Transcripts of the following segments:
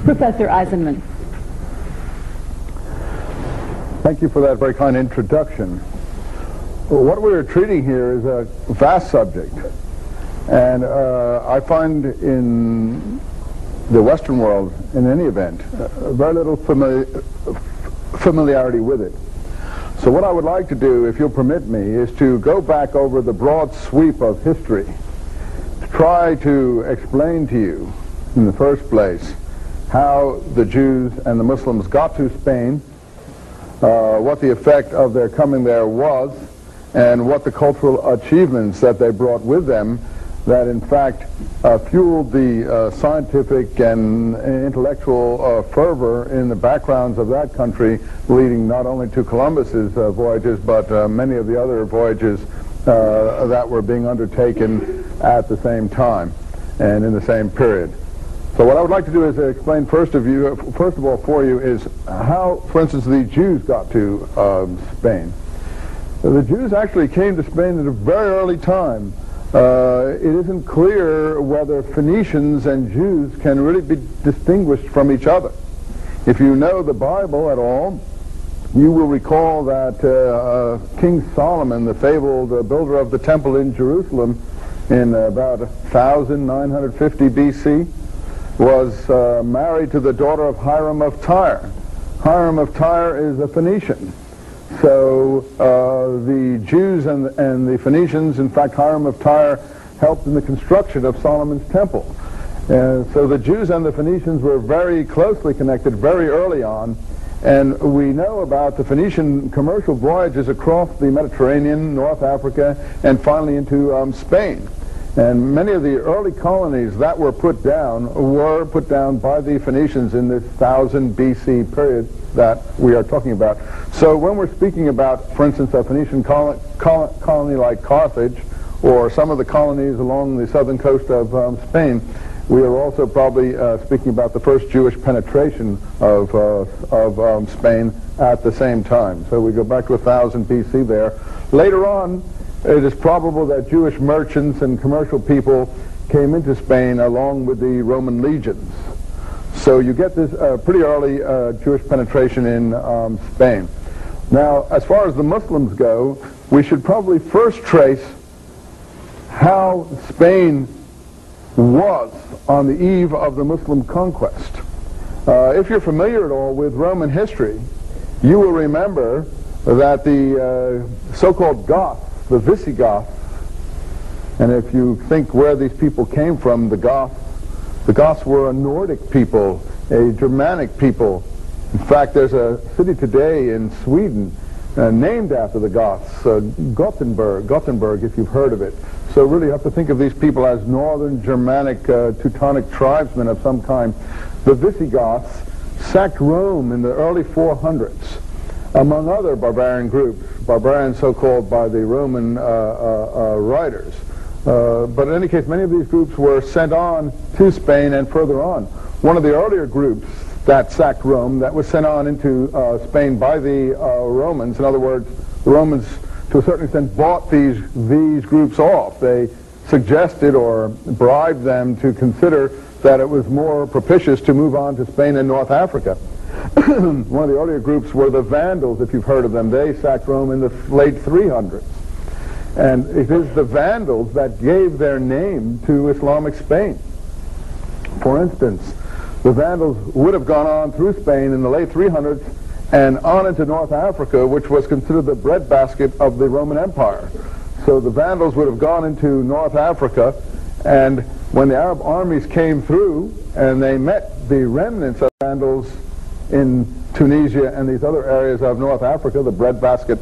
Professor Eisenman. Thank you for that very kind introduction. What we're treating here is a vast subject, and I find in the Western world, in any event, very little familiarity with it. So what I would like to do, if you'll permit me, is to go back over the broad sweep of history, to try to explain to you, in the first place, how the Jews and the Muslims got to Spain, what the effect of their coming there was, and what the cultural achievements that they brought with them that in fact fueled the scientific and intellectual fervor in the backgrounds of that country, leading not only to Columbus's voyages, but many of the other voyages that were being undertaken at the same time and in the same period. So what I would like to do is explain first of all for you is how, for instance, the Jews got to Spain. The Jews actually came to Spain at a very early time. It isn't clear whether Phoenicians and Jews can really be distinguished from each other. If you know the Bible at all, you will recall that King Solomon, the fabled builder of the temple in Jerusalem in about 1950 BC, was married to the daughter of Hiram of Tyre. Hiram of Tyre is a Phoenician. So the Jews and the Phoenicians, in fact Hiram of Tyre, helped in the construction of Solomon's temple. So the Jews and the Phoenicians were very closely connected very early on, and we know about the Phoenician commercial voyages across the Mediterranean, North Africa, and finally into Spain. And many of the early colonies that were put down by the Phoenicians in this 1000 BC period that we are talking about. So when we're speaking about, for instance, a Phoenician colony like Carthage, or some of the colonies along the southern coast of Spain, we are also probably speaking about the first Jewish penetration of Spain at the same time. So we go back to 1000 BC there. Later on, it is probable that Jewish merchants and commercial people came into Spain along with the Roman legions. So you get this pretty early Jewish penetration in Spain. Now, as far as the Muslims go, we should probably first trace how Spain was on the eve of the Muslim conquest. If you're familiar at all with Roman history, you will remember that the so-called Goths, the Visigoths, and if you think where these people came from, the Goths were a Nordic people, a Germanic people. In fact, there's a city today in Sweden named after the Goths, Gothenburg, if you've heard of it. So really you have to think of these people as northern Germanic Teutonic tribesmen of some kind. The Visigoths sacked Rome in the early 400s, among other barbarian groups, barbarians so-called by the Roman writers. But in any case, many of these groups were sent on to Spain and further on. One of the earlier groups that sacked Rome, that was sent on into Spain by the Romans. In other words, the Romans, to a certain extent, bought these groups off. They suggested or bribed them to consider that it was more propitious to move on to Spain and North Africa. One of the earlier groups were the Vandals, if you've heard of them. They sacked Rome in the late 300s. And it is the Vandals that gave their name to Islamic Spain. For instance, the Vandals would have gone on through Spain in the late 300s and on into North Africa, which was considered the breadbasket of the Roman Empire. So the Vandals would have gone into North Africa, and when the Arab armies came through and they met the remnants of Vandals in Tunisia and these other areas of North Africa, the breadbasket,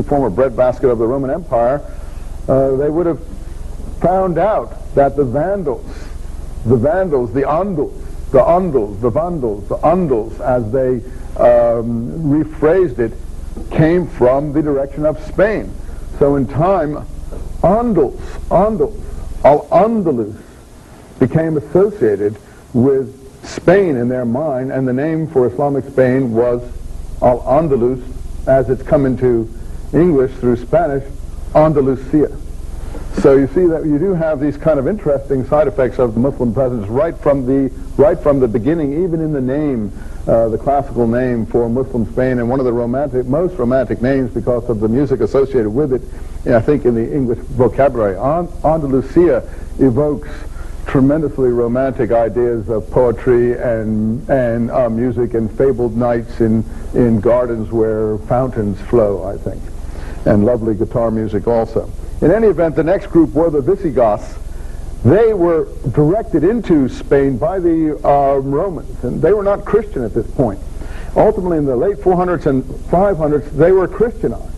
former breadbasket of the Roman Empire, they would have found out that the Vandals, the Undals, as they rephrased it, came from the direction of Spain. So in time, Al-Andalus became associated with Spain in their mind, and the name for Islamic Spain was Al-Andalus, as it's come into English through Spanish, Andalusia. So you see that you do have these kind of interesting side effects of the Muslim presence right from the beginning, even in the name, the classical name for Muslim Spain, and one of the most romantic names because of the music associated with it, I think, in the English vocabulary. Andalusia evokes tremendously romantic ideas of poetry and music and fabled nights in gardens where fountains flow, I think, and lovely guitar music also. In any event, the next group were the Visigoths. They were directed into Spain by the Romans, and they were not Christian at this point. Ultimately, in the late 400s and 500s, they were Christianized.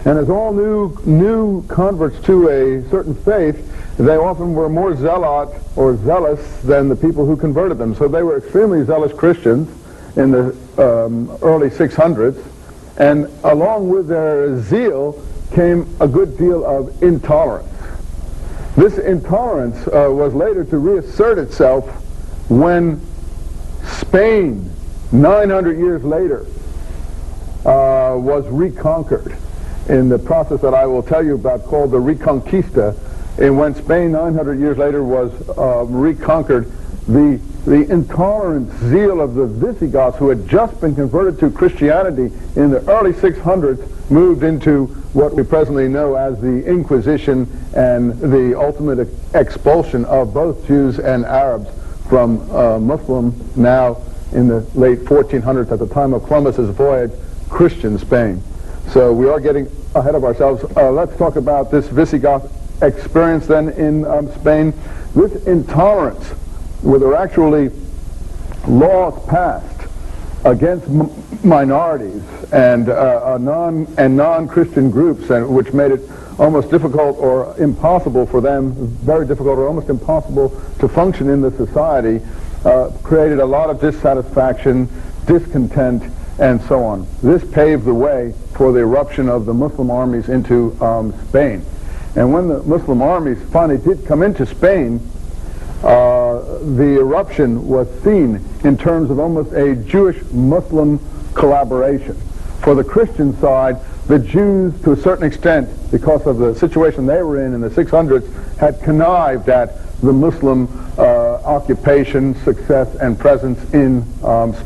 And as all new converts to a certain faith, they often were more zealot or zealous than the people who converted them. So they were extremely zealous Christians in the early 600s, and along with their zeal came a good deal of intolerance. This intolerance was later to reassert itself when Spain, 900 years later, was reconquered in the process that I will tell you about called the Reconquista. And when Spain 900 years later was reconquered, the intolerant zeal of the Visigoths, who had just been converted to Christianity in the early 600s, moved into what we presently know as the Inquisition and the ultimate expulsion of both Jews and Arabs from Muslim, now in the late 1400s, at the time of Columbus's voyage, Christian Spain. So we are getting ahead of ourselves. Let's talk about this Visigoth experience then in Spain. This intolerance, where there were actually laws passed against minorities and non-Christian groups, and which made it almost difficult or impossible for them, very difficult or almost impossible to function in the society, created a lot of dissatisfaction, discontent, and so on. This paved the way for the eruption of the Muslim armies into Spain. And when the Muslim armies finally did come into Spain, the eruption was seen in terms of almost a Jewish-Muslim collaboration. For the Christian side, the Jews, to a certain extent, because of the situation they were in the 600s, had connived at the Muslim occupation, success, and presence in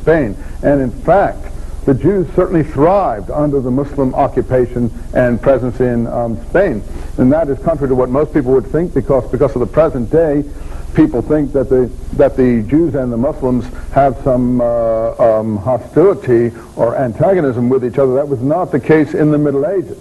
Spain. And in fact, the Jews certainly thrived under the Muslim occupation and presence in Spain. And that is contrary to what most people would think, because of the present day, people think that the Jews and the Muslims have some hostility or antagonism with each other. That was not the case in the Middle Ages.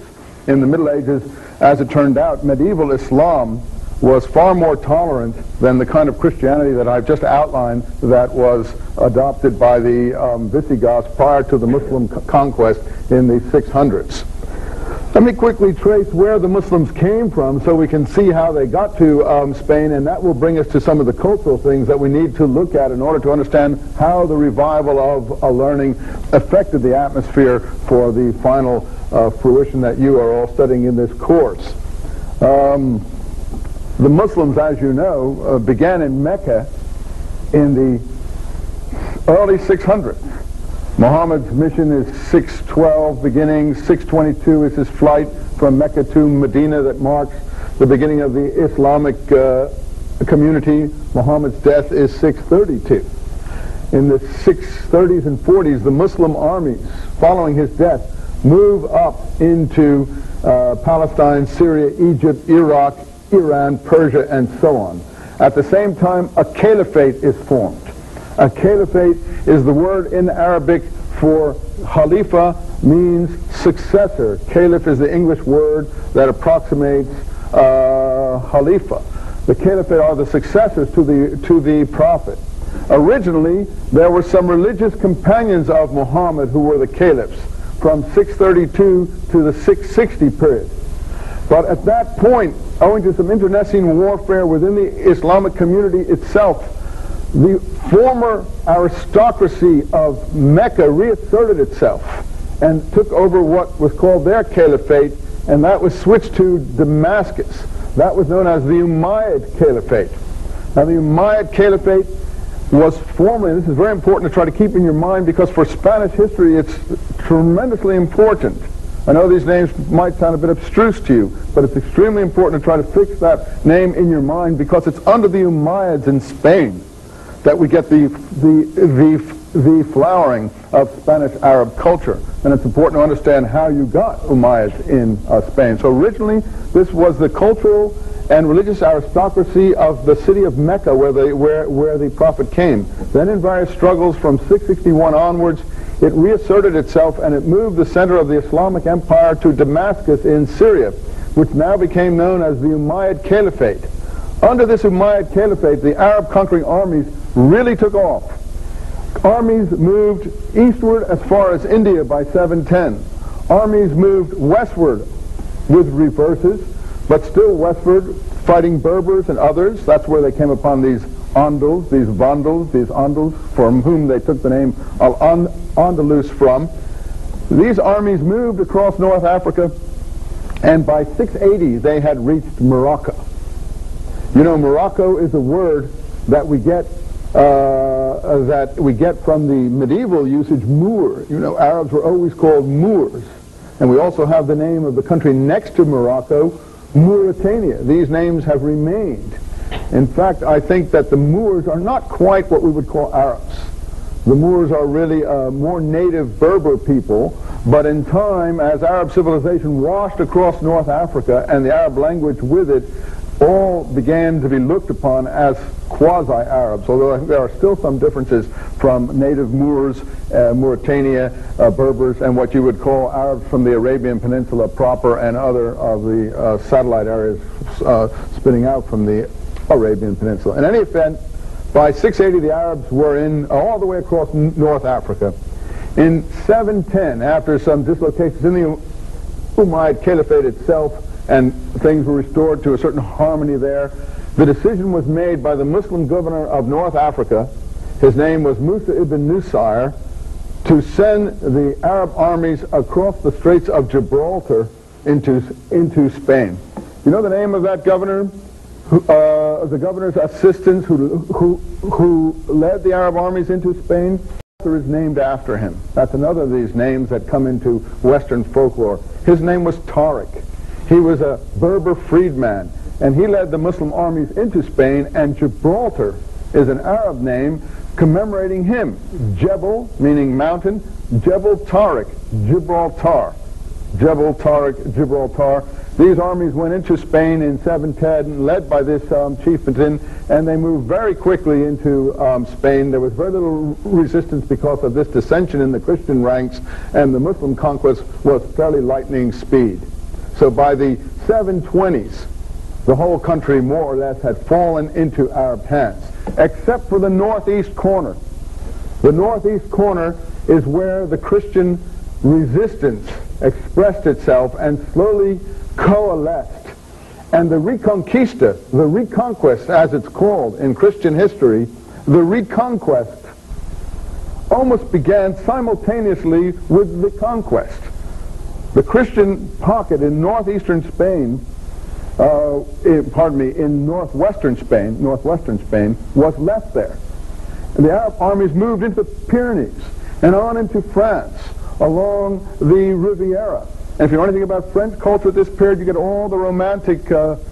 In the Middle Ages, as it turned out, medieval Islam was far more tolerant than the kind of Christianity that I've just outlined that was adopted by the Visigoths prior to the Muslim conquest in the 600s. Let me quickly trace where the Muslims came from so we can see how they got to Spain, and that will bring us to some of the cultural things that we need to look at in order to understand how the revival of learning affected the atmosphere for the final fruition that you are all studying in this course. The Muslims, as you know, began in Mecca in the early 600s. Muhammad's mission is 612 beginning, 622 is his flight from Mecca to Medina that marks the beginning of the Islamic community. Muhammad's death is 632. In the 630s and 40s, the Muslim armies, following his death, move up into Palestine, Syria, Egypt, Iraq, Iran, Persia, and so on. At the same time, a caliphate is formed. A caliphate is the word in Arabic for Khalifa, means successor. Caliph is the English word that approximates Khalifa. The caliphate are the successors to the prophet. Originally, there were some religious companions of Muhammad who were the caliphs from 632 to the 660 period. But at that point, owing to some internecine warfare within the Islamic community itself, the former aristocracy of Mecca reasserted itself and took over what was called their caliphate, and that was switched to Damascus. That was known as the Umayyad Caliphate. Now the Umayyad Caliphate was formerly, and this is very important to try to keep in your mind because for Spanish history it's tremendously important. I know these names might sound a bit abstruse to you, but it's extremely important to try to fix that name in your mind, because it's under the Umayyads in Spain that we get the flowering of Spanish-Arab culture. And it's important to understand how you got Umayyads in Spain. So originally, this was the cultural and religious aristocracy of the city of Mecca, where the Prophet came. Then in various struggles from 661 onwards, it reasserted itself and it moved the center of the Islamic Empire to Damascus in Syria, which now became known as the Umayyad Caliphate. Under this Umayyad Caliphate, the Arab conquering armies really took off. Armies moved eastward as far as India by 710. Armies moved westward with reverses, but still westward, fighting Berbers and others. That's where they came upon these Andals, these Vandals, these Andals, from whom they took the name Al-Andalus from. These armies moved across North Africa, and by 680 they had reached Morocco. You know, Morocco is a word that we get from the medieval usage, Moor. You know, Arabs were always called Moors. And we also have the name of the country next to Morocco, Mauritania. These names have remained. In fact, I think that the Moors are not quite what we would call Arabs. The Moors are really more native Berber people, but in time, as Arab civilization washed across North Africa and the Arab language with it, all began to be looked upon as quasi-Arabs, although there are still some differences from native Moors, Mauritania, Berbers, and what you would call Arabs from the Arabian Peninsula proper and other of the satellite areas spinning out from the Arabian Peninsula. In any event, by 680 the Arabs were in all the way across North Africa. In 710, after some dislocations in the Umayyad Caliphate itself, and things were restored to a certain harmony there, the decision was made by the Muslim governor of North Africa, his name was Musa ibn Nusayr, to send the Arab armies across the Straits of Gibraltar into Spain. You know the name of that governor? The governor's assistant who led the Arab armies into Spain? Is named after him. That's another of these names that come into Western folklore. His name was Tariq. He was a Berber freedman, and he led the Muslim armies into Spain, and Gibraltar is an Arab name commemorating him. Jebel, meaning mountain, Jebel Tariq, Gibraltar. Jebel Tariq, Gibraltar. These armies went into Spain in 710, led by this chieftain, and they moved very quickly into Spain. There was very little resistance because of this dissension in the Christian ranks, and the Muslim conquest was fairly lightning speed. So by the 720s, the whole country more or less had fallen into Arab hands, except for the northeast corner. The northeast corner is where the Christian resistance expressed itself and slowly coalesced. And the Reconquista, the Reconquest as it's called in Christian history, the Reconquest almost began simultaneously with the conquest. The Christian pocket in northeastern Spain, in northwestern Spain, was left there. And the Arab armies moved into the Pyrenees and on into France, along the Riviera. And if you know anything about French culture at this period, you get all the romantic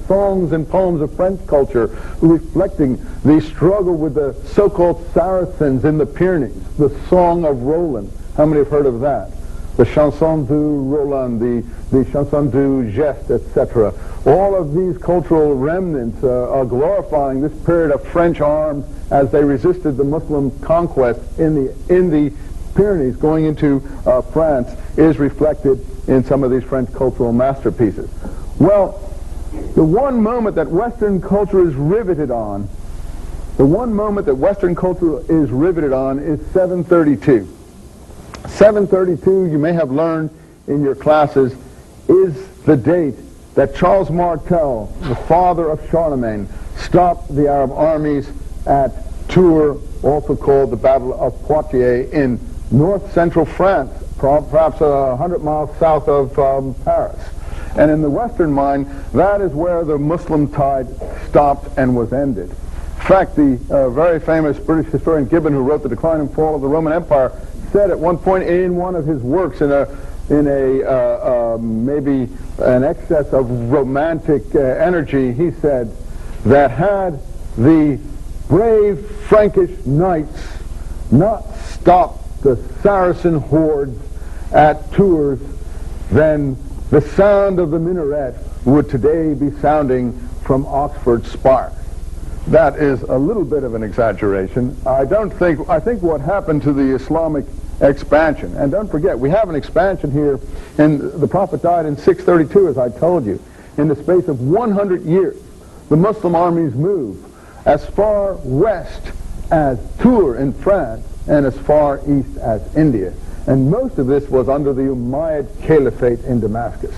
songs and poems of French culture reflecting the struggle with the so-called Saracens in the Pyrenees, the Song of Roland. How many have heard of that? The Chanson du Roland, the Chanson du Geste, etc. All of these cultural remnants are glorifying this period of French arms as they resisted the Muslim conquest in the Pyrenees going into France, is reflected in some of these French cultural masterpieces. Well, the one moment that Western culture is riveted on, is 732. 732, you may have learned in your classes, is the date that Charles Martel, the father of Charlemagne, stopped the Arab armies at Tours, also called the Battle of Poitiers, in north-central France, perhaps 100 miles south of Paris. And in the Western mind, that is where the Muslim tide stopped and was ended. In fact, the very famous British historian Gibbon, who wrote The Decline and Fall of the Roman Empire, said at one point in one of his works, in a in a maybe an excess of romantic energy, he said that had the brave Frankish knights not stopped the Saracen hordes at Tours, then the sound of the minaret would today be sounding from Oxford spires. That is a little bit of an exaggeration. I think what happened to the Islamic expansion, and don't forget, we have an expansion here, and the Prophet died in 632, as I told you. In the space of 100 years, the Muslim armies moved as far west as Tours in France and as far east as India. And most of this was under the Umayyad Caliphate in Damascus.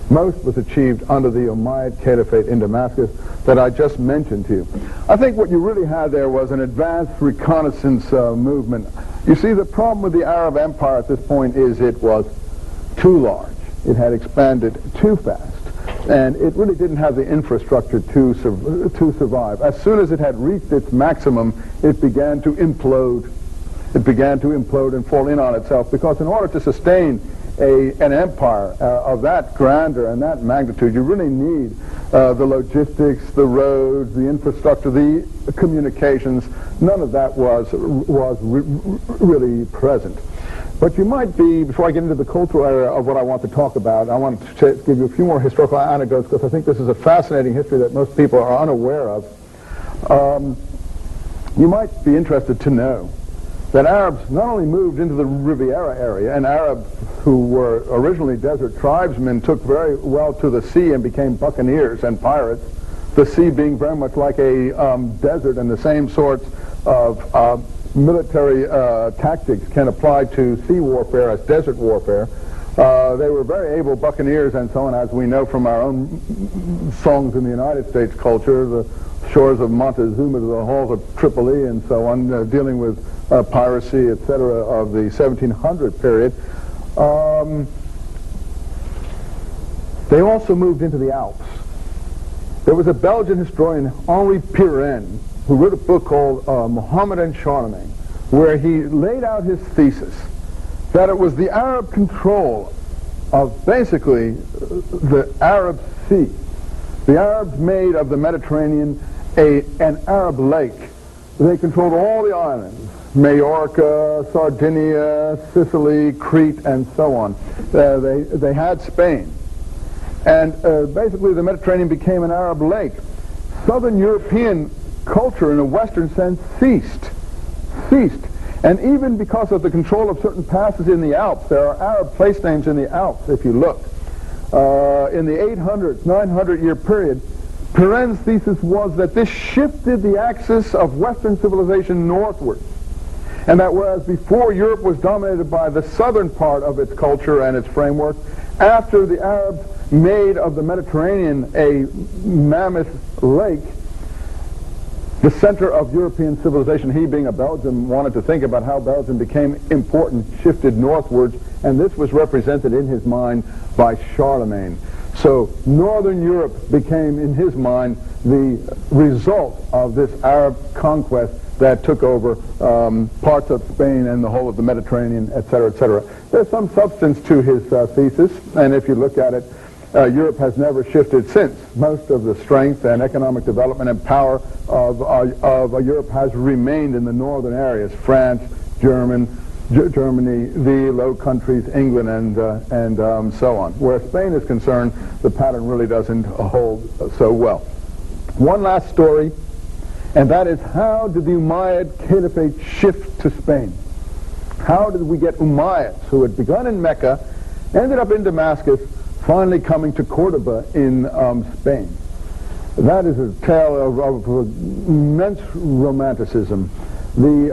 Most was achieved under the Umayyad Caliphate in Damascus that I just mentioned to you. I think what you really had there was an advanced reconnaissance movement. You see, the problem with the Arab Empire at this point is it was too large. It had expanded too fast, and it really didn't have the infrastructure to survive. As soon as it had reached its maximum, it began to implode. It began to implode and fall in on itself, because in order to sustain an empire of that grandeur and that magnitude, you really need the logistics, the roads, the infrastructure, the communications. None of that was really present. But you might be, before I get into the cultural area of what I want to talk about, I want to give you a few more historical anecdotes, because I think this is a fascinating history that most people are unaware of. You might be interested to know that Arabs not only moved into the Riviera area, and Arabs who were originally desert tribesmen took very well to the sea and became buccaneers and pirates, the sea being very much like a desert, and the same sorts of military tactics can apply to sea warfare as desert warfare. They were very able buccaneers and so on, as we know from our own songs in the United States culture, the shores of Montezuma to the halls of Tripoli and so on, dealing with piracy, etc., of the 1700 period. They also moved into the Alps. There was a Belgian historian, Henri Pirenne, who wrote a book called Muhammad and Charlemagne, where he laid out his thesis that it was the Arab control of basically the Arab Sea. The Arabs made of the Mediterranean an Arab lake. They controlled all the islands, Majorca, Sardinia, Sicily, Crete, and so on. They had Spain. And basically the Mediterranean became an Arab lake. Southern European culture in a Western sense ceased. And even because of the control of certain passes in the Alps, there are Arab place names in the Alps, if you look. In the 800s, 900-year period, Pirenne's thesis was that this shifted the axis of Western civilization northward. And that whereas before Europe was dominated by the southern part of its culture and its framework, after the Arabs made of the Mediterranean a mammoth lake, the center of European civilization, he being a Belgian, wanted to think about how Belgium became important, shifted northwards, and this was represented in his mind by Charlemagne. So Northern Europe became, in his mind, the result of this Arab conquest that took over parts of Spain and the whole of the Mediterranean, etc., etc. There's some substance to his thesis, and if you look at it, Europe has never shifted since. Most of the strength and economic development and power of Europe has remained in the northern areas: France, Germany, the Low Countries, England, and so on. Where Spain is concerned, the pattern really doesn't hold so well. One last story, and that is, how did the Umayyad Caliphate shift to Spain? How did we get Umayyads, who had begun in Mecca, ended up in Damascus, finally coming to Cordoba in Spain? That is a tale of immense romanticism. The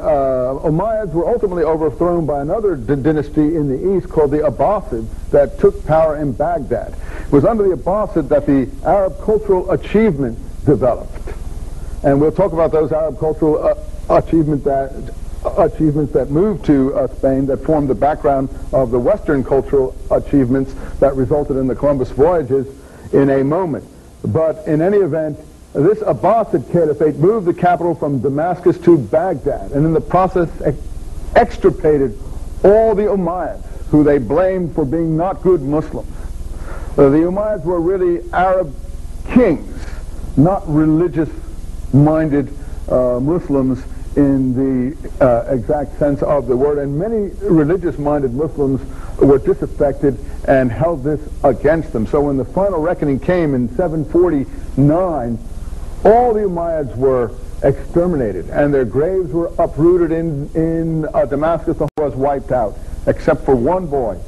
Umayyads were ultimately overthrown by another dynasty in the east called the Abbasids that took power in Baghdad. It was under the Abbasid that the Arab cultural achievements developed. And we'll talk about those Arab cultural achievements that moved to Spain, that formed the background of the Western cultural achievements that resulted in the Columbus voyages, in a moment. But in any event, this Abbasid Caliphate moved the capital from Damascus to Baghdad, and in the process extirpated all the Umayyads. who they blamed for being not good Muslims. The Umayyads were really Arab kings, not religious-minded Muslims in the exact sense of the word, and many religious-minded Muslims were disaffected and held this against them. So when the final reckoning came in 749, all the Umayyads were exterminated, and their graves were uprooted in Damascus. The whole was wiped out, except for one boy.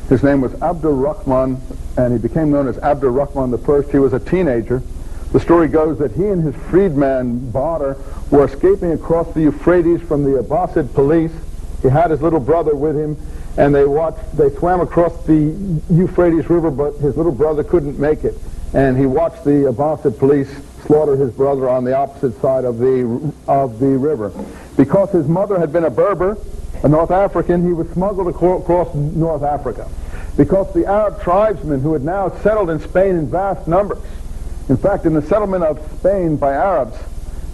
His name was Abdurrahman, and he became known as Abdurrahman I. He was a teenager. The story goes that he and his freedman, Badr, were escaping across the Euphrates from the Abbasid police. He had his little brother with him, and they swam across the Euphrates River, but his little brother couldn't make it. And he watched the Abbasid police slaughter his brother on the opposite side of the river. Because his mother had been a Berber, a North African, he was smuggled across North Africa. Because the Arab tribesmen who had now settled in Spain in vast numbers, in fact, in the settlement of Spain by Arabs,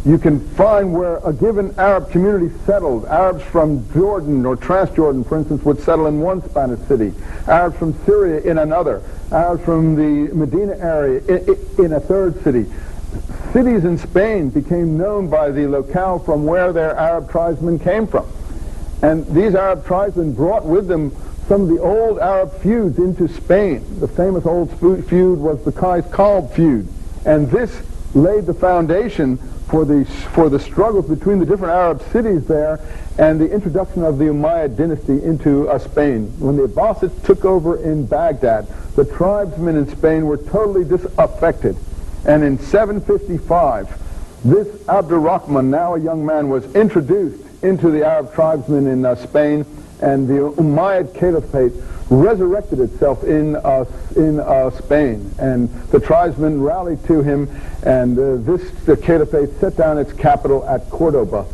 you can find where a given Arab community settled. Arabs from Jordan or Transjordan, for instance, would settle in one Spanish city. Arabs from Syria in another. Arabs from the Medina area in a third city. Cities in Spain became known by the locale from where their Arab tribesmen came from. And these Arab tribesmen brought with them some of the old Arab feuds into Spain. The famous old feud was the Qais-Kalb feud. And this laid the foundation for the struggles between the different Arab cities there and the introduction of the Umayyad dynasty into Spain. When the Abbasids took over in Baghdad, the tribesmen in Spain were totally disaffected. And in 755, this Abdurrahman, now a young man, was introduced into the Arab tribesmen in Spain, and the Umayyad Caliphate resurrected itself in Spain. And the tribesmen rallied to him, and the Caliphate set down its capital at Cordoba.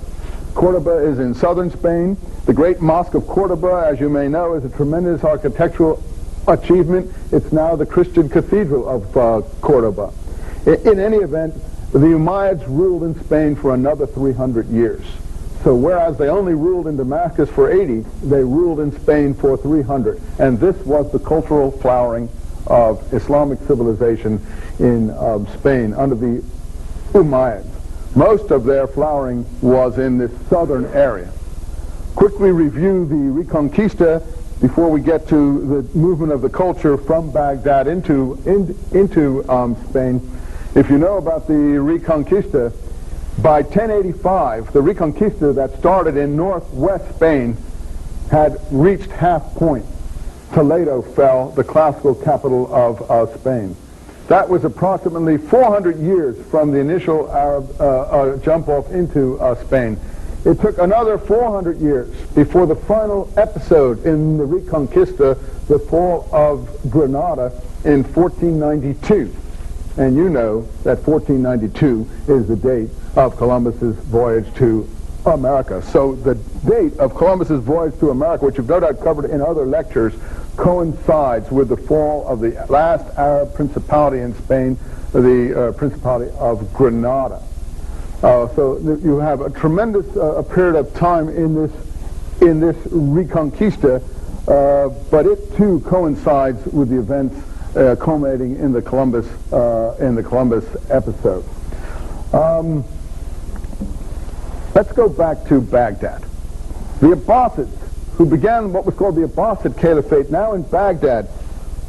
Cordoba is in southern Spain. The great Mosque of Cordoba, as you may know, is a tremendous architectural achievement. It's now the Christian cathedral of Cordoba. In any event, the Umayyads ruled in Spain for another 300 years. So whereas they only ruled in Damascus for 80, they ruled in Spain for 300. And this was the cultural flowering of Islamic civilization in Spain under the Umayyads. Most of their flowering was in this southern area. Quickly review the Reconquista before we get to the movement of the culture from Baghdad into Spain. If you know about the Reconquista, by 1085, the Reconquista that started in northwest Spain had reached half point. Toledo fell, the classical capital of Spain. That was approximately 400 years from the initial Arab jump off into Spain. It took another 400 years before the final episode in the Reconquista, the fall of Granada in 1492. And you know that 1492 is the date of Columbus's voyage to America. So the date of Columbus's voyage to America, which you've no doubt covered in other lectures, coincides with the fall of the last Arab principality in Spain, the Principality of Granada. So you have a tremendous period of time in this Reconquista, but it too coincides with the events culminating in the Columbus episode. Let's go back to Baghdad. The Abbasids, who began what was called the Abbasid Caliphate, now in Baghdad,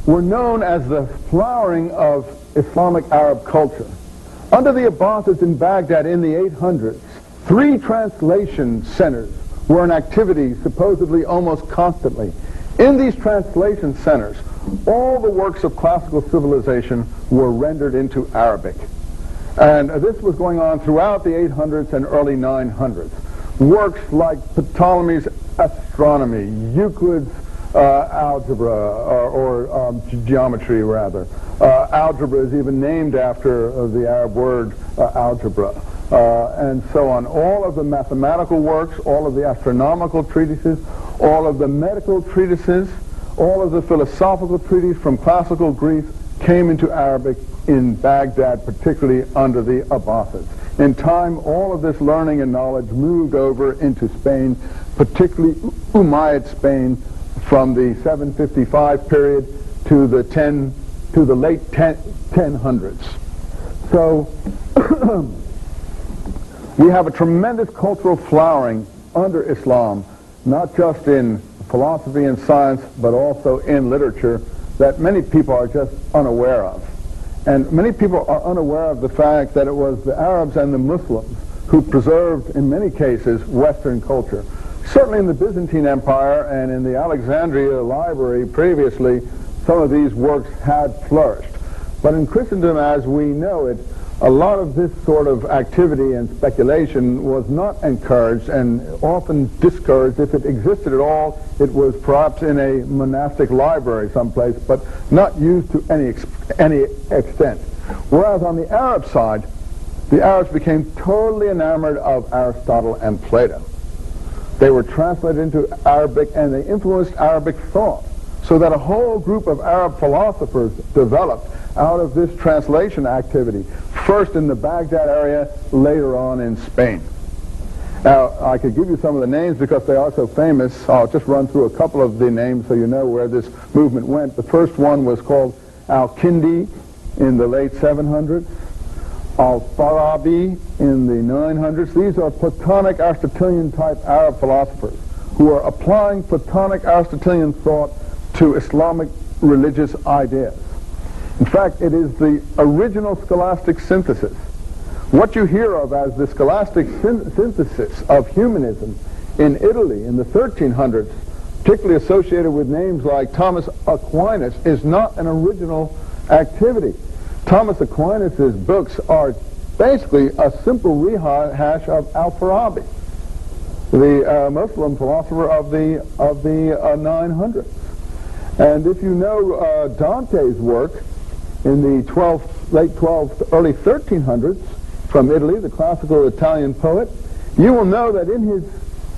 were known as the flowering of Islamic Arab culture. Under the Abbasids in Baghdad in the 800s, 3 translation centers were in activity supposedly almost constantly. In these translation centers, all the works of classical civilization were rendered into Arabic. And this was going on throughout the 800s and early 900s. Works like Ptolemy's astronomy, Euclid's algebra, or geometry rather. Algebra is even named after the Arab word algebra, and so on. All of the mathematical works, all of the astronomical treatises, all of the medical treatises, all of the philosophical treatises from classical Greece came into Arabic in Baghdad, particularly under the Abbasids. In time, all of this learning and knowledge moved over into Spain, particularly Umayyad Spain, from the 755 period to the late 1000s. So we have a tremendous cultural flowering under Islam, not just in philosophy and science, but also in literature, that many people are just unaware of. And many people are unaware of the fact that it was the Arabs and the Muslims who preserved, in many cases, Western culture. Certainly in the Byzantine Empire and in the Alexandria Library previously, some of these works had flourished. But in Christendom as we know it, a lot of this sort of activity and speculation was not encouraged and often discouraged. If it existed at all, it was perhaps in a monastic library someplace, but not used to any extent. Whereas on the Arab side, the Arabs became totally enamored of Aristotle and Plato. They were translated into Arabic and they influenced Arabic thought, so that a whole group of Arab philosophers developed out of this translation activity, first in the Baghdad area, later on in Spain. Now, I could give you some of the names because they are so famous. I'll just run through a couple of the names so you know where this movement went. The first one was called Al-Kindi in the late 700s, Al-Farabi in the 900s. These are Platonic Aristotelian type Arab philosophers who are applying Platonic Aristotelian thought to Islamic religious ideas. In fact, it is the original scholastic synthesis. What you hear of as the scholastic synthesis of humanism in Italy in the 1300s, particularly associated with names like Thomas Aquinas, is not an original activity. Thomas Aquinas' books are basically a simple rehash of Al-Farabi, the Muslim philosopher of the 900s. And if you know Dante's work in the late 12th, early 1300s from Italy, the classical Italian poet, you will know that in his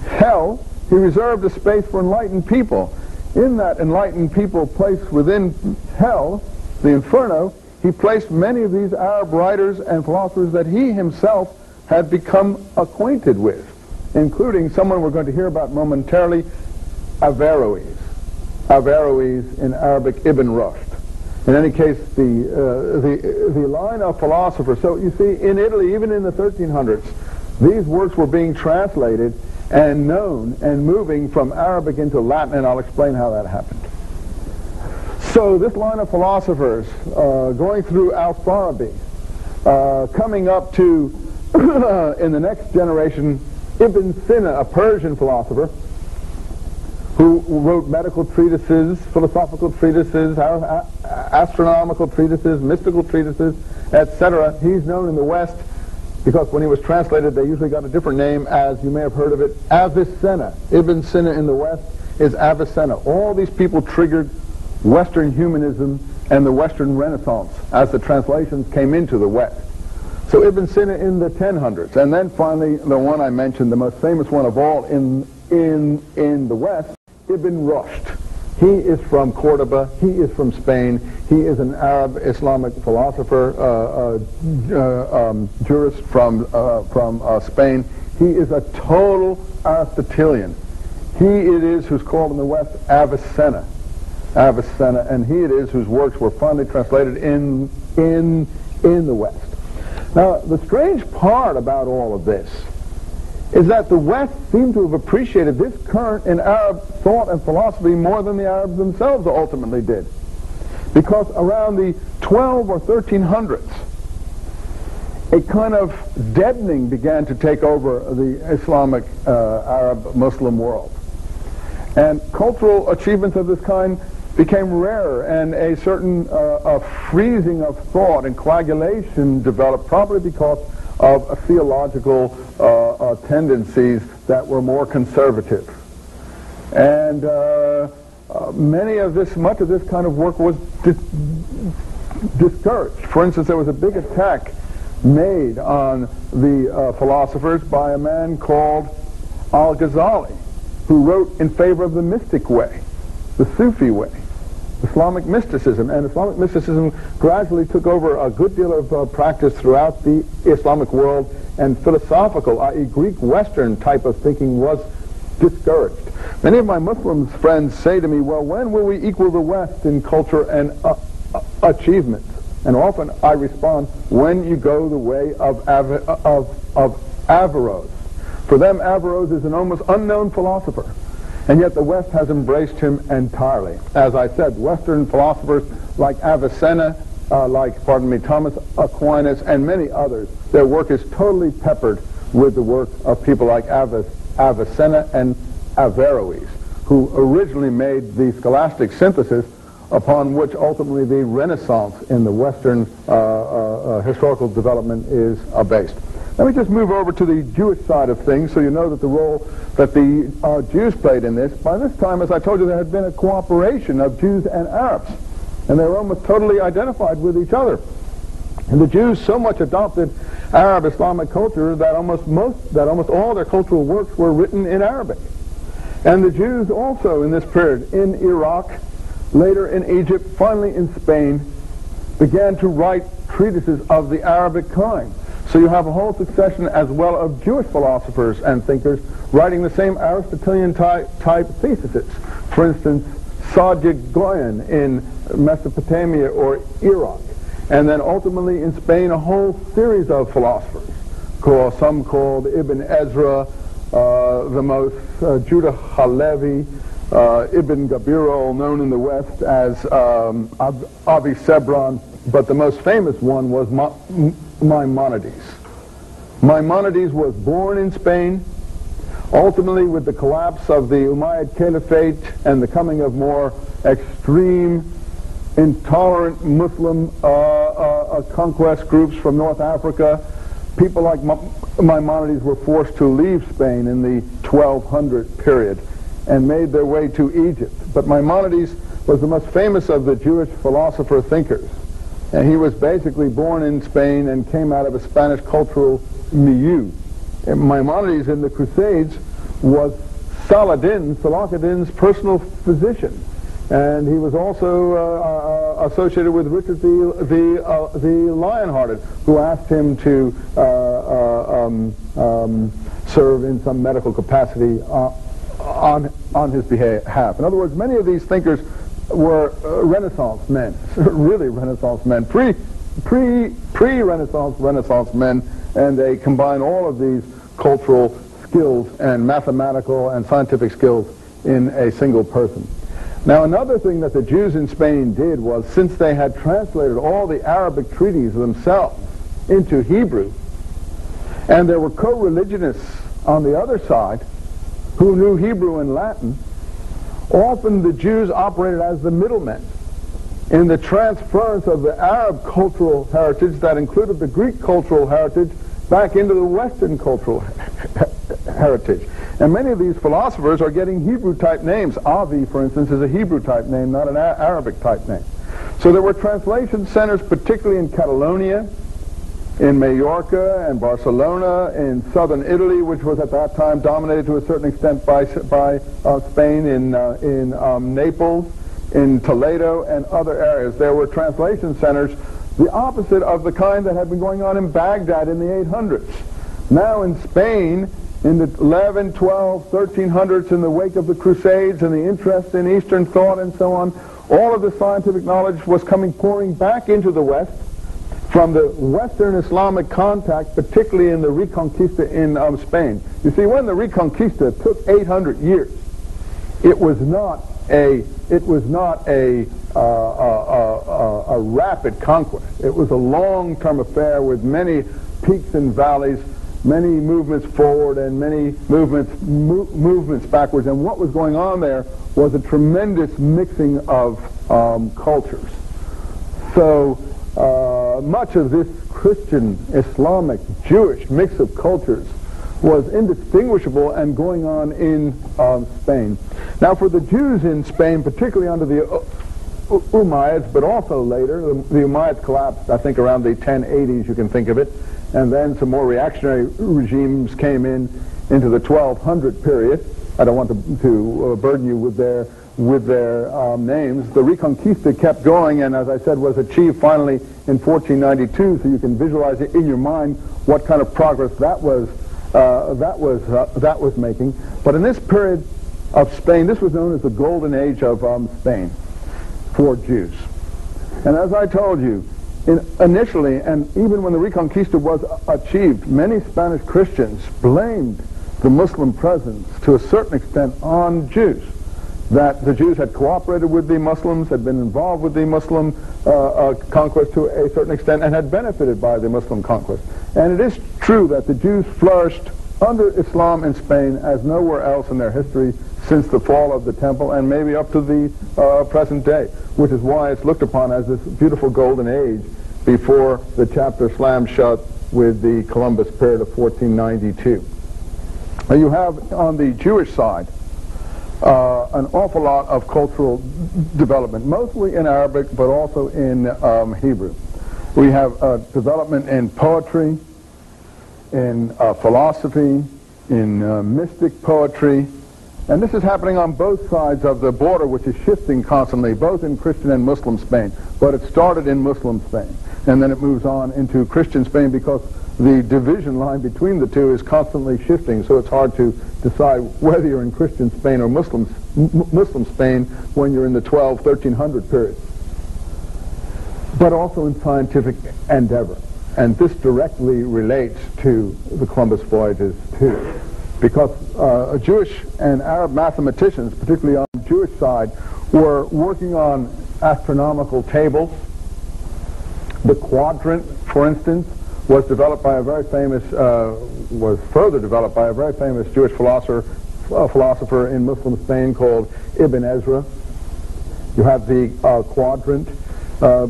hell he reserved a space for enlightened people. In that enlightened people placed within hell, the inferno, he placed many of these Arab writers and philosophers that he himself had become acquainted with, including someone we're going to hear about momentarily, Averroes. Averroes in Arabic, Ibn Rushd. In any case, the line of philosophers, so you see, in Italy, even in the 1300s, these works were being translated and known and moving from Arabic into Latin, and I'll explain how that happened. So this line of philosophers, going through Al-Farabi, coming up to, in the next generation, Ibn Sina, a Persian philosopher, who wrote medical treatises, philosophical treatises, astronomical treatises, mystical treatises, etc. He's known in the West because when he was translated, they usually got a different name, as you may have heard of it, Avicenna. Ibn Sina in the West is Avicenna. All these people triggered Western humanism and the Western Renaissance as the translations came into the West. So Ibn Sina in the 1000s, and then finally the one I mentioned, the most famous one of all in the West, Ibn Rushd. He is from Cordoba. He is from Spain. He is an Arab Islamic philosopher, jurist from Spain. He is a total Aristotelian. He it is who's called in the West Avicenna, and he it is whose works were finally translated in the West. Now, the strange part about all of this is that the West seemed to have appreciated this current in Arab thought and philosophy more than the Arabs themselves ultimately did. Because around the 12 or 1300s, a kind of deadening began to take over the Islamic Arab Muslim world. And cultural achievements of this kind became rarer, and a certain freezing of thought and coagulation developed, probably because of theological tendencies that were more conservative. And much of this kind of work was discouraged. For instance, there was a big attack made on the philosophers by a man called Al-Ghazali, who wrote in favor of the mystic way, the Sufi way, Islamic mysticism. And Islamic mysticism gradually took over a good deal of practice throughout the Islamic world, and philosophical, i.e. Greek Western type of thinking was discouraged. Many of my Muslim friends say to me, well, when will we equal the West in culture and achievements? And often I respond, when you go the way of Averroes. For them, Averroes is an almost unknown philosopher, and yet the West has embraced him entirely. As I said, Western philosophers like Avicenna, Thomas Aquinas, and many others, their work is totally peppered with the work of people like Avicenna and Averroes, who originally made the scholastic synthesis upon which ultimately the Renaissance in the Western historical development is based. Let me just move over to the Jewish side of things so you know that the role that the Jews played in this. By this time, as I told you, there had been a cooperation of Jews and Arabs, and they were almost totally identified with each other. And the Jews so much adopted Arab Islamic culture that almost all their cultural works were written in Arabic. And the Jews also in this period, in Iraq, later in Egypt, finally in Spain, began to write treatises of the Arabic kind. So you have a whole succession as well of Jewish philosophers and thinkers writing the same Aristotelian type theses. For instance, Sadiq Goyen in Mesopotamia or Iraq. And then ultimately in Spain a whole series of philosophers, some called Ibn Ezra, the most Judah Halevi, Ibn Gabirol, known in the West as Avicenna, but the most famous one was Maimonides. Maimonides was born in Spain. Ultimately, with the collapse of the Umayyad Caliphate and the coming of more extreme, intolerant Muslim conquest groups from North Africa, people like Maimonides were forced to leave Spain in the 1200 period and made their way to Egypt. But Maimonides was the most famous of the Jewish philosopher thinkers. And he was basically born in Spain and came out of a Spanish cultural milieu. And Maimonides in the Crusades was Saladin's personal physician. And he was also associated with Richard the Lionhearted, who asked him to serve in some medical capacity on his behalf. In other words, many of these thinkers were Renaissance men, really Renaissance men, pre-Renaissance men, and they combine all of these cultural skills and mathematical and scientific skills in a single person. Now, another thing that the Jews in Spain did was, since they had translated all the Arabic treaties themselves into Hebrew, and there were co-religionists on the other side who knew Hebrew and Latin, often the Jews operated as the middlemen in the transference of the Arab cultural heritage that included the Greek cultural heritage back into the Western cultural heritage. And many of these philosophers are getting Hebrew-type names. Avi, for instance, is a Hebrew-type name, not an Arabic-type name. So there were translation centers, particularly in Catalonia, in Mallorca and Barcelona, in southern Italy, which was at that time dominated to a certain extent by Spain, in Naples, in Toledo, and other areas. There were translation centers, the opposite of the kind that had been going on in Baghdad in the 800s. Now in Spain, in the 11, 12, 1300s, in the wake of the Crusades and the interest in Eastern thought and so on, all of the scientific knowledge was pouring back into the West from the Western Islamic contact, particularly in the Reconquista in Spain. You see, when the Reconquista took 800 years, it was not a rapid conquest. It was a long-term affair with many peaks and valleys, many movements forward and many movements backwards. And what was going on there was a tremendous mixing of cultures. So much of this Christian, Islamic, Jewish mix of cultures was indistinguishable and going on in Spain. Now, for the Jews in Spain, particularly under the Umayyads, but also later, the Umayyads collapsed, I think, around the 1080s, you can think of it, and then some more reactionary regimes came into the 1200 period. I don't want to burden you with their names. The Reconquista kept going, and as I said, was achieved finally in 1492, so you can visualize it in your mind what kind of progress that was that was making. But in this period of Spain, this was known as the Golden Age of Spain for Jews. And as I told you, initially, and even when the Reconquista was achieved, many Spanish Christians blamed the Muslim presence to a certain extent on Jews. That the Jews had cooperated with the Muslims, had been involved with the Muslim conquest to a certain extent, and had benefited by the Muslim conquest. And it is true that the Jews flourished under Islam in Spain as nowhere else in their history since the fall of the temple, and maybe up to the present day, which is why it's looked upon as this beautiful golden age before the chapter slammed shut with the Columbus period of 1492. Now you have on the Jewish side an awful lot of cultural development, mostly in Arabic, but also in Hebrew. We have development in poetry, in philosophy, in mystic poetry, and this is happening on both sides of the border, which is shifting constantly, both in Christian and Muslim Spain. But it started in Muslim Spain, and then it moves on into Christian Spain because the division line between the two is constantly shifting, so it's hard to decide whether you're in Christian Spain or Muslim Spain when you're in the 1300 period. But also in scientific endeavor. And this directly relates to the Columbus voyages too. Because Jewish and Arab mathematicians, particularly on the Jewish side, were working on astronomical tables. The quadrant, for instance, was developed by a very famous, was further developed by a very famous Jewish philosopher in Muslim Spain called Ibn Ezra. You have the quadrant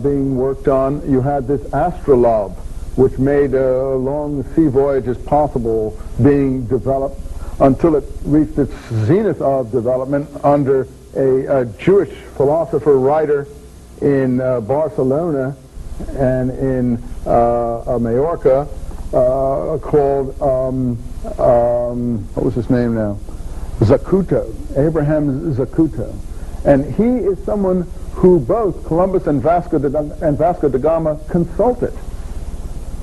being worked on. You had this astrolabe, which made long sea voyages possible, being developed until it reached its zenith of development under a Jewish philosopher writer in Barcelona and in Majorca called, what was his name now? Zacuto, Abraham Zacuto. And he is someone who both Columbus and Vasco da Gama consulted.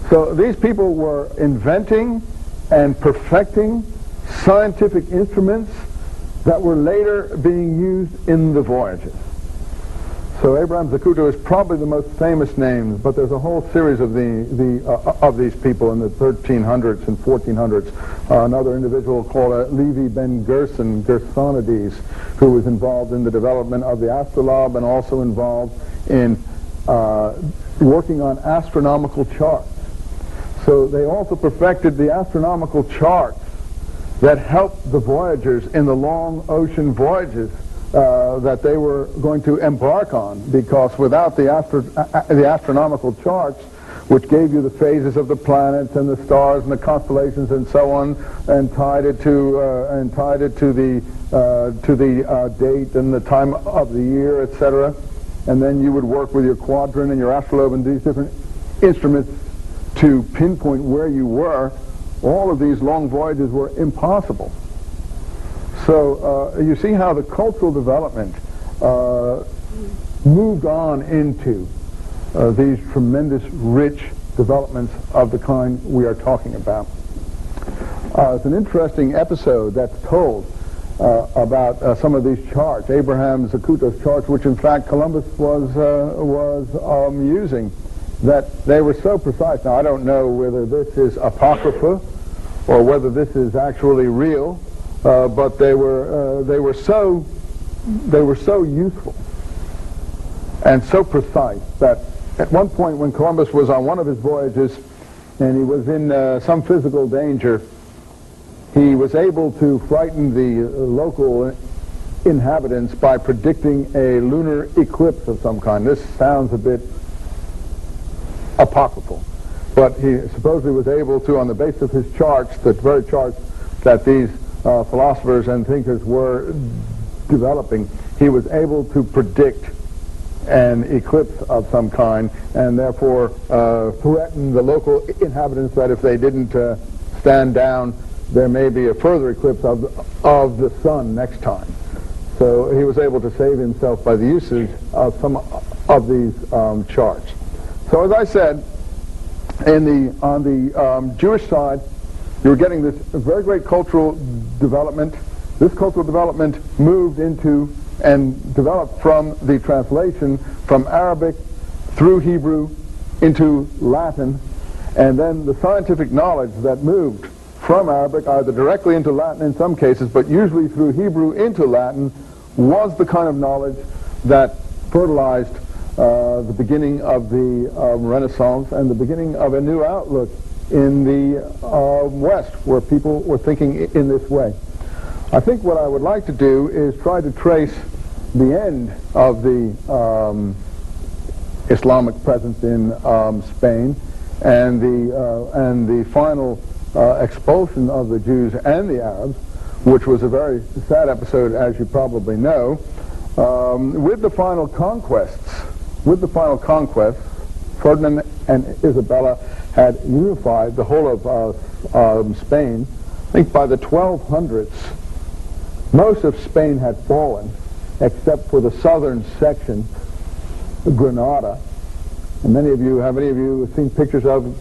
So these people were inventing and perfecting scientific instruments that were later being used in the voyages. So Abraham Zacuto is probably the most famous name, but there's a whole series of these people in the 1300s and 1400s. Another individual called Levi ben Gersonides, who was involved in the development of the astrolabe and also involved in working on astronomical charts. So they also perfected the astronomical charts that helped the voyagers in the long ocean voyages that they were going to embark on, because without the astronomical charts, which gave you the phases of the planets and the stars and the constellations and so on, and tied it to the date and the time of the year, etc., and then you would work with your quadrant and your astrolabe and these different instruments to pinpoint where you were. All of these long voyages were impossible. So you see how the cultural development moved on into these tremendous, rich developments of the kind we are talking about. It's an interesting episode that's told about some of these charts, Abraham Zacuto's charts, which in fact Columbus was using, that they were so precise. Now I don't know whether this is apocrypha or whether this is actually real, but they were so useful and so precise that at one point when Columbus was on one of his voyages and he was in some physical danger, he was able to frighten the local inhabitants by predicting a lunar eclipse of some kind. This sounds a bit apocryphal, but he supposedly was able to, on the basis of his charts, the very charts that these philosophers and thinkers were developing, he was able to predict an eclipse of some kind, and therefore threaten the local inhabitants that if they didn't stand down, there may be a further eclipse of the sun next time. So he was able to save himself by the usage of some of these charts. So as I said, on the Jewish side, You were getting this very great cultural development. This cultural development moved into and developed from the translation from Arabic through Hebrew into Latin, and then the scientific knowledge that moved from Arabic either directly into Latin in some cases, but usually through Hebrew into Latin, was the kind of knowledge that fertilized the beginning of the Renaissance and the beginning of a new outlook in the West, where people were thinking in this way. I think what I would like to do is try to trace the end of the Islamic presence in Spain and the final expulsion of the Jews and the Arabs, which was a very sad episode, as you probably know. With the final conquests, Ferdinand and Isabella had unified the whole of Spain. I think by the 1200s, most of Spain had fallen, except for the southern section, Granada. And have any of you seen pictures of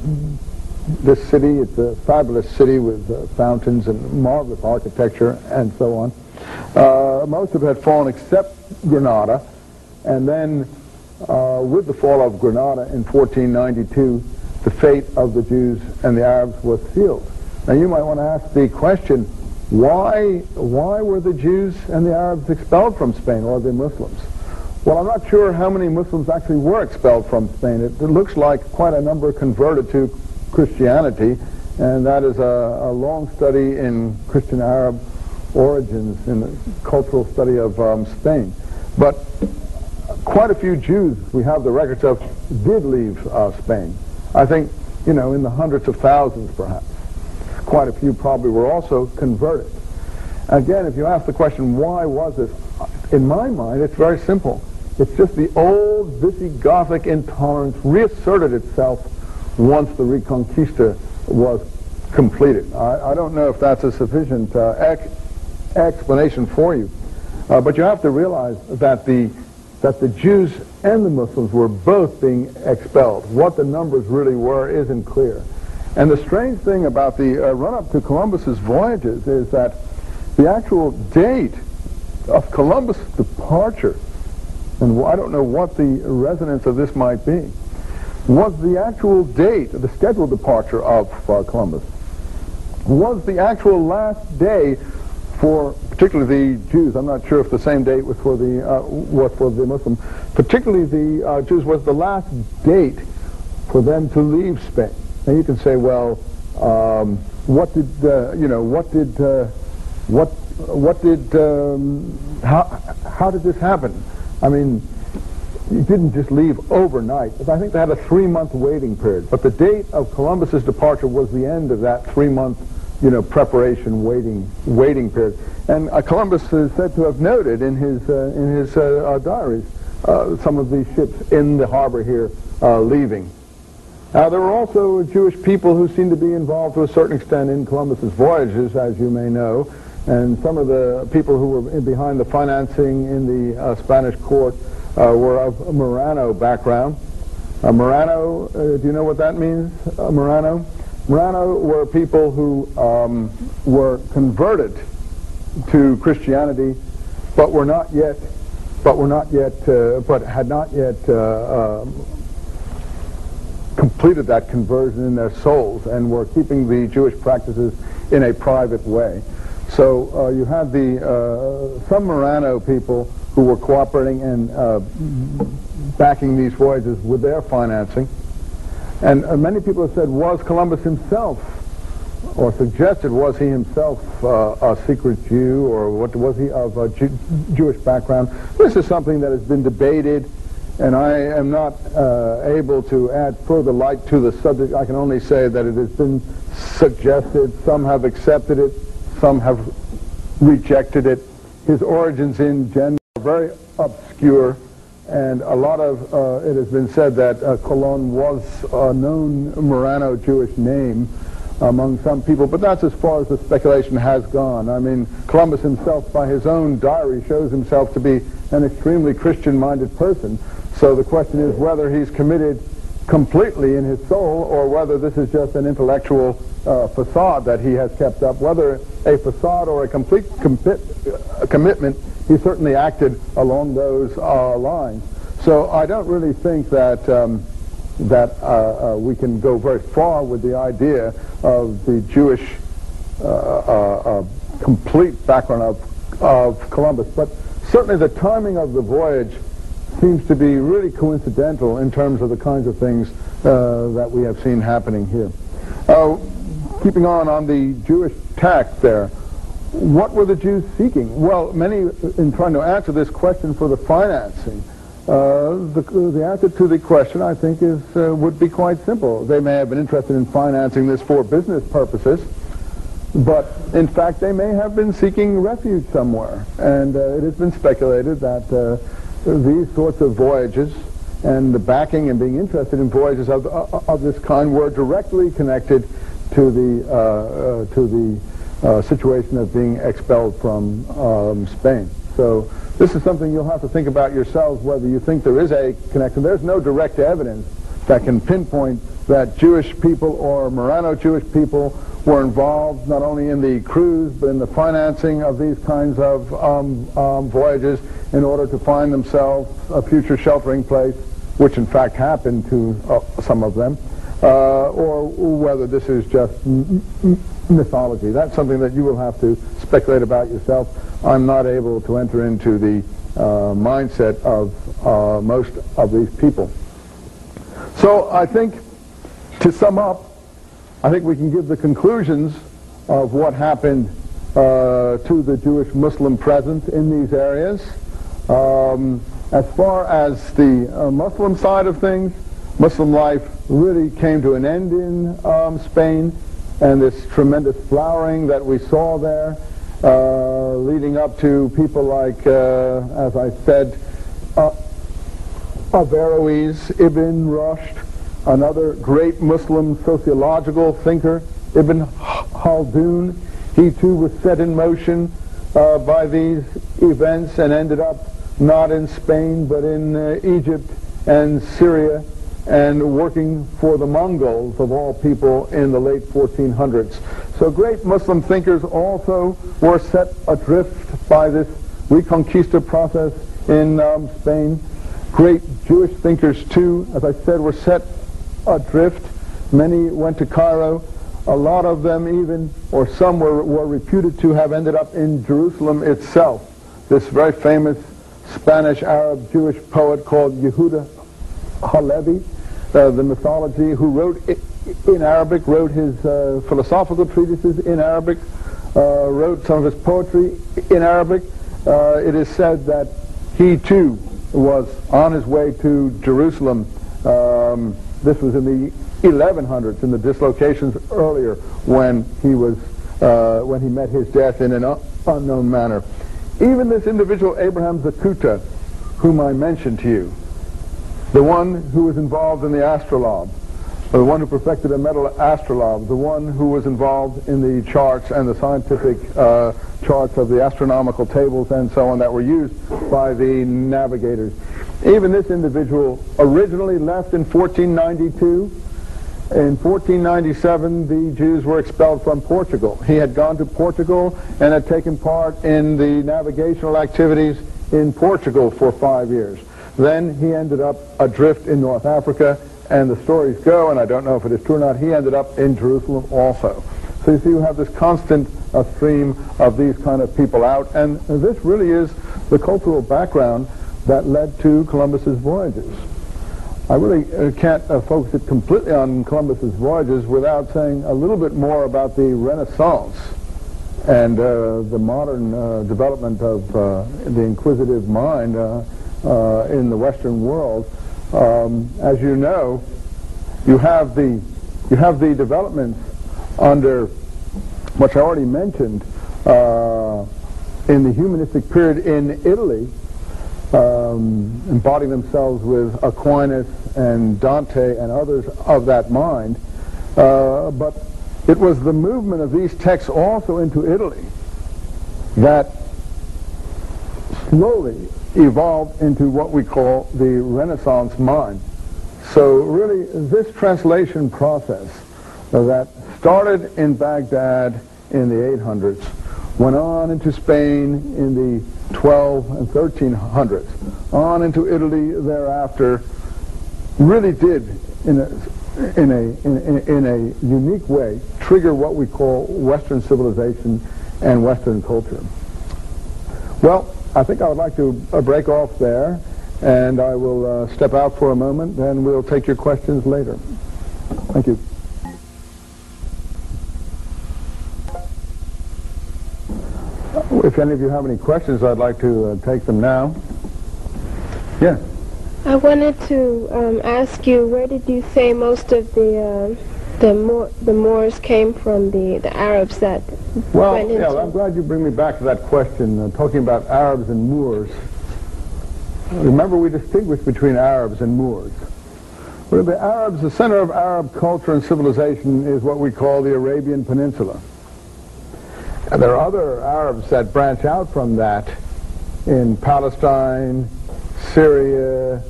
this city? It's a fabulous city with fountains and marvelous architecture and so on. Most of it had fallen except Granada. And then with the fall of Granada in 1492, the fate of the Jews and the Arabs was sealed. Now you might want to ask the question, why were the Jews and the Arabs expelled from Spain, or the Muslims? Well, I'm not sure how many Muslims actually were expelled from Spain. It looks like quite a number converted to Christianity, and that is a long study in Christian-Arab origins in the cultural study of Spain. But quite a few Jews, we have the records of, did leave Spain. I think, in the hundreds of thousands perhaps. Quite a few probably were also converted. Again, if you ask the question, why was this? In my mind, it's very simple. It's just the old Visigothic intolerance reasserted itself once the Reconquista was completed. I don't know if that's a sufficient explanation for you, but you have to realize that the Jews and the Muslims were both being expelled. What the numbers really were isn't clear. And the strange thing about the run-up to Columbus's voyages is that the actual date of Columbus' departure, and I don't know what the resonance of this might be, was the actual date, the scheduled departure of Columbus, was the actual last day for particularly the Jews. I'm not sure if the same date was for the Muslims. Particularly the Jews was the last date for them to leave Spain. Now you can say, well, how did this happen? I mean, you didn't just leave overnight. I think they had a 3-month waiting period. But the date of Columbus's departure was the end of that 3-month, preparation waiting period. And Columbus is said to have noted in his diaries some of these ships in the harbor here leaving. Now, there were also Jewish people who seemed to be involved to a certain extent in Columbus's voyages, as you may know, and some of the people who were behind the financing in the Spanish court were of Marrano background. Marrano, do you know what that means, Marrano? Marrano were people who were converted to Christianity, but had not yet completed that conversion in their souls, and were keeping the Jewish practices in a private way. So you had some Marrano people who were cooperating and backing these voyages with their financing. And many people have said, was Columbus himself, or suggested, was he himself a secret Jew, or what was he of a Jewish background? This is something that has been debated, and I am not able to add further light to the subject. I can only say that it has been suggested. Some have accepted it, some have rejected it. His origins in general are very obscure, and a lot of it has been said that Colon was a known Marrano Jewish name among some people, but that's as far as the speculation has gone. I mean, Columbus himself, by his own diary, shows himself to be an extremely Christian-minded person. So the question is whether he's committed completely in his soul, or whether this is just an intellectual facade that he has kept up, whether a facade or a complete commitment, he certainly acted along those lines. So I don't really think that we can go very far with the idea of the Jewish complete background of Columbus. But certainly the timing of the voyage seems to be really coincidental in terms of the kinds of things that we have seen happening here. Keeping on the Jewish tax there, what were the Jews seeking? Well, many, in trying to answer this question for the financing, the answer to the question, I think, would be quite simple. They may have been interested in financing this for business purposes, but in fact they may have been seeking refuge somewhere. And it has been speculated that these sorts of voyages and the backing and being interested in voyages of this kind were directly connected to the situation of being expelled from Spain. So this is something you'll have to think about yourselves, whether you think there is a connection. There's no direct evidence that can pinpoint that Jewish people or Marrano-Jewish people were involved not only in the cruise but in the financing of these kinds of voyages in order to find themselves a future sheltering place, which in fact happened to some of them, or whether this is just mythology. That's something that you will have to speculate about yourself. I'm not able to enter into the mindset of most of these people. So I think, to sum up, I think we can give the conclusions of what happened to the Jewish-Muslim presence in these areas. As far as the Muslim side of things, Muslim life really came to an end in Spain, and this tremendous flowering that we saw there, leading up to people like, as I said, Averroes, Ibn Rushd, another great Muslim sociological thinker, Ibn Khaldun. He too was set in motion by these events and ended up not in Spain but in Egypt and Syria, and working for the Mongols, of all people, in the late 1400s. So great Muslim thinkers also were set adrift by this Reconquista process in Spain. Great Jewish thinkers, too, as I said, were set adrift. Many went to Cairo. A lot of them even, or some were reputed to have ended up in Jerusalem itself. This very famous Spanish Arab Jewish poet called Yehuda Halevi, the mythology, who wrote in Arabic, wrote his philosophical treatises in Arabic, wrote some of his poetry in Arabic. It is said that he too was on his way to Jerusalem. This was in the 1100s, in the dislocations earlier, when he met his death in an unknown manner. Even this individual, Abraham Zakuta, whom I mentioned to you, the one who was involved in the astrolabe, the one who perfected a metal astrolabe, the one who was involved in the charts and the scientific charts of the astronomical tables and so on that were used by the navigators. Even this individual originally left in 1492. In 1497, the Jews were expelled from Portugal. He had gone to Portugal and had taken part in the navigational activities in Portugal for 5 years. Then he ended up adrift in North Africa, and the stories go, and I don't know if it is true or not, he ended up in Jerusalem also. So you see, you have this constant stream of these kind of people out, and this really is the cultural background that led to Columbus's voyages. I really can't focus it completely on Columbus's voyages without saying a little bit more about the Renaissance and the modern development of the inquisitive mind in the Western world. As you know, you have the developments under, which I already mentioned, in the humanistic period in Italy, embodying themselves with Aquinas and Dante and others of that mind. But it was the movement of these texts also into Italy that slowly evolved into what we call the Renaissance mind. So really, this translation process that started in Baghdad in the 800s, went on into Spain in the 12 and 1300s, on into Italy thereafter, really did in a unique way trigger what we call Western civilization and Western culture. Well, I think I would like to break off there, and I will step out for a moment, and we'll take your questions later. Thank you. If any of you have any questions, I'd like to take them now. Yes. I wanted to ask you, where did you say most of the Moors came from, the Arabs that went into? Well, I'm glad you bring me back to that question, talking about Arabs and Moors. Remember, we distinguish between Arabs and Moors. Well, the Arabs, the center of Arab culture and civilization is what we call the Arabian Peninsula. And there are other Arabs that branch out from that in Palestine, Syria,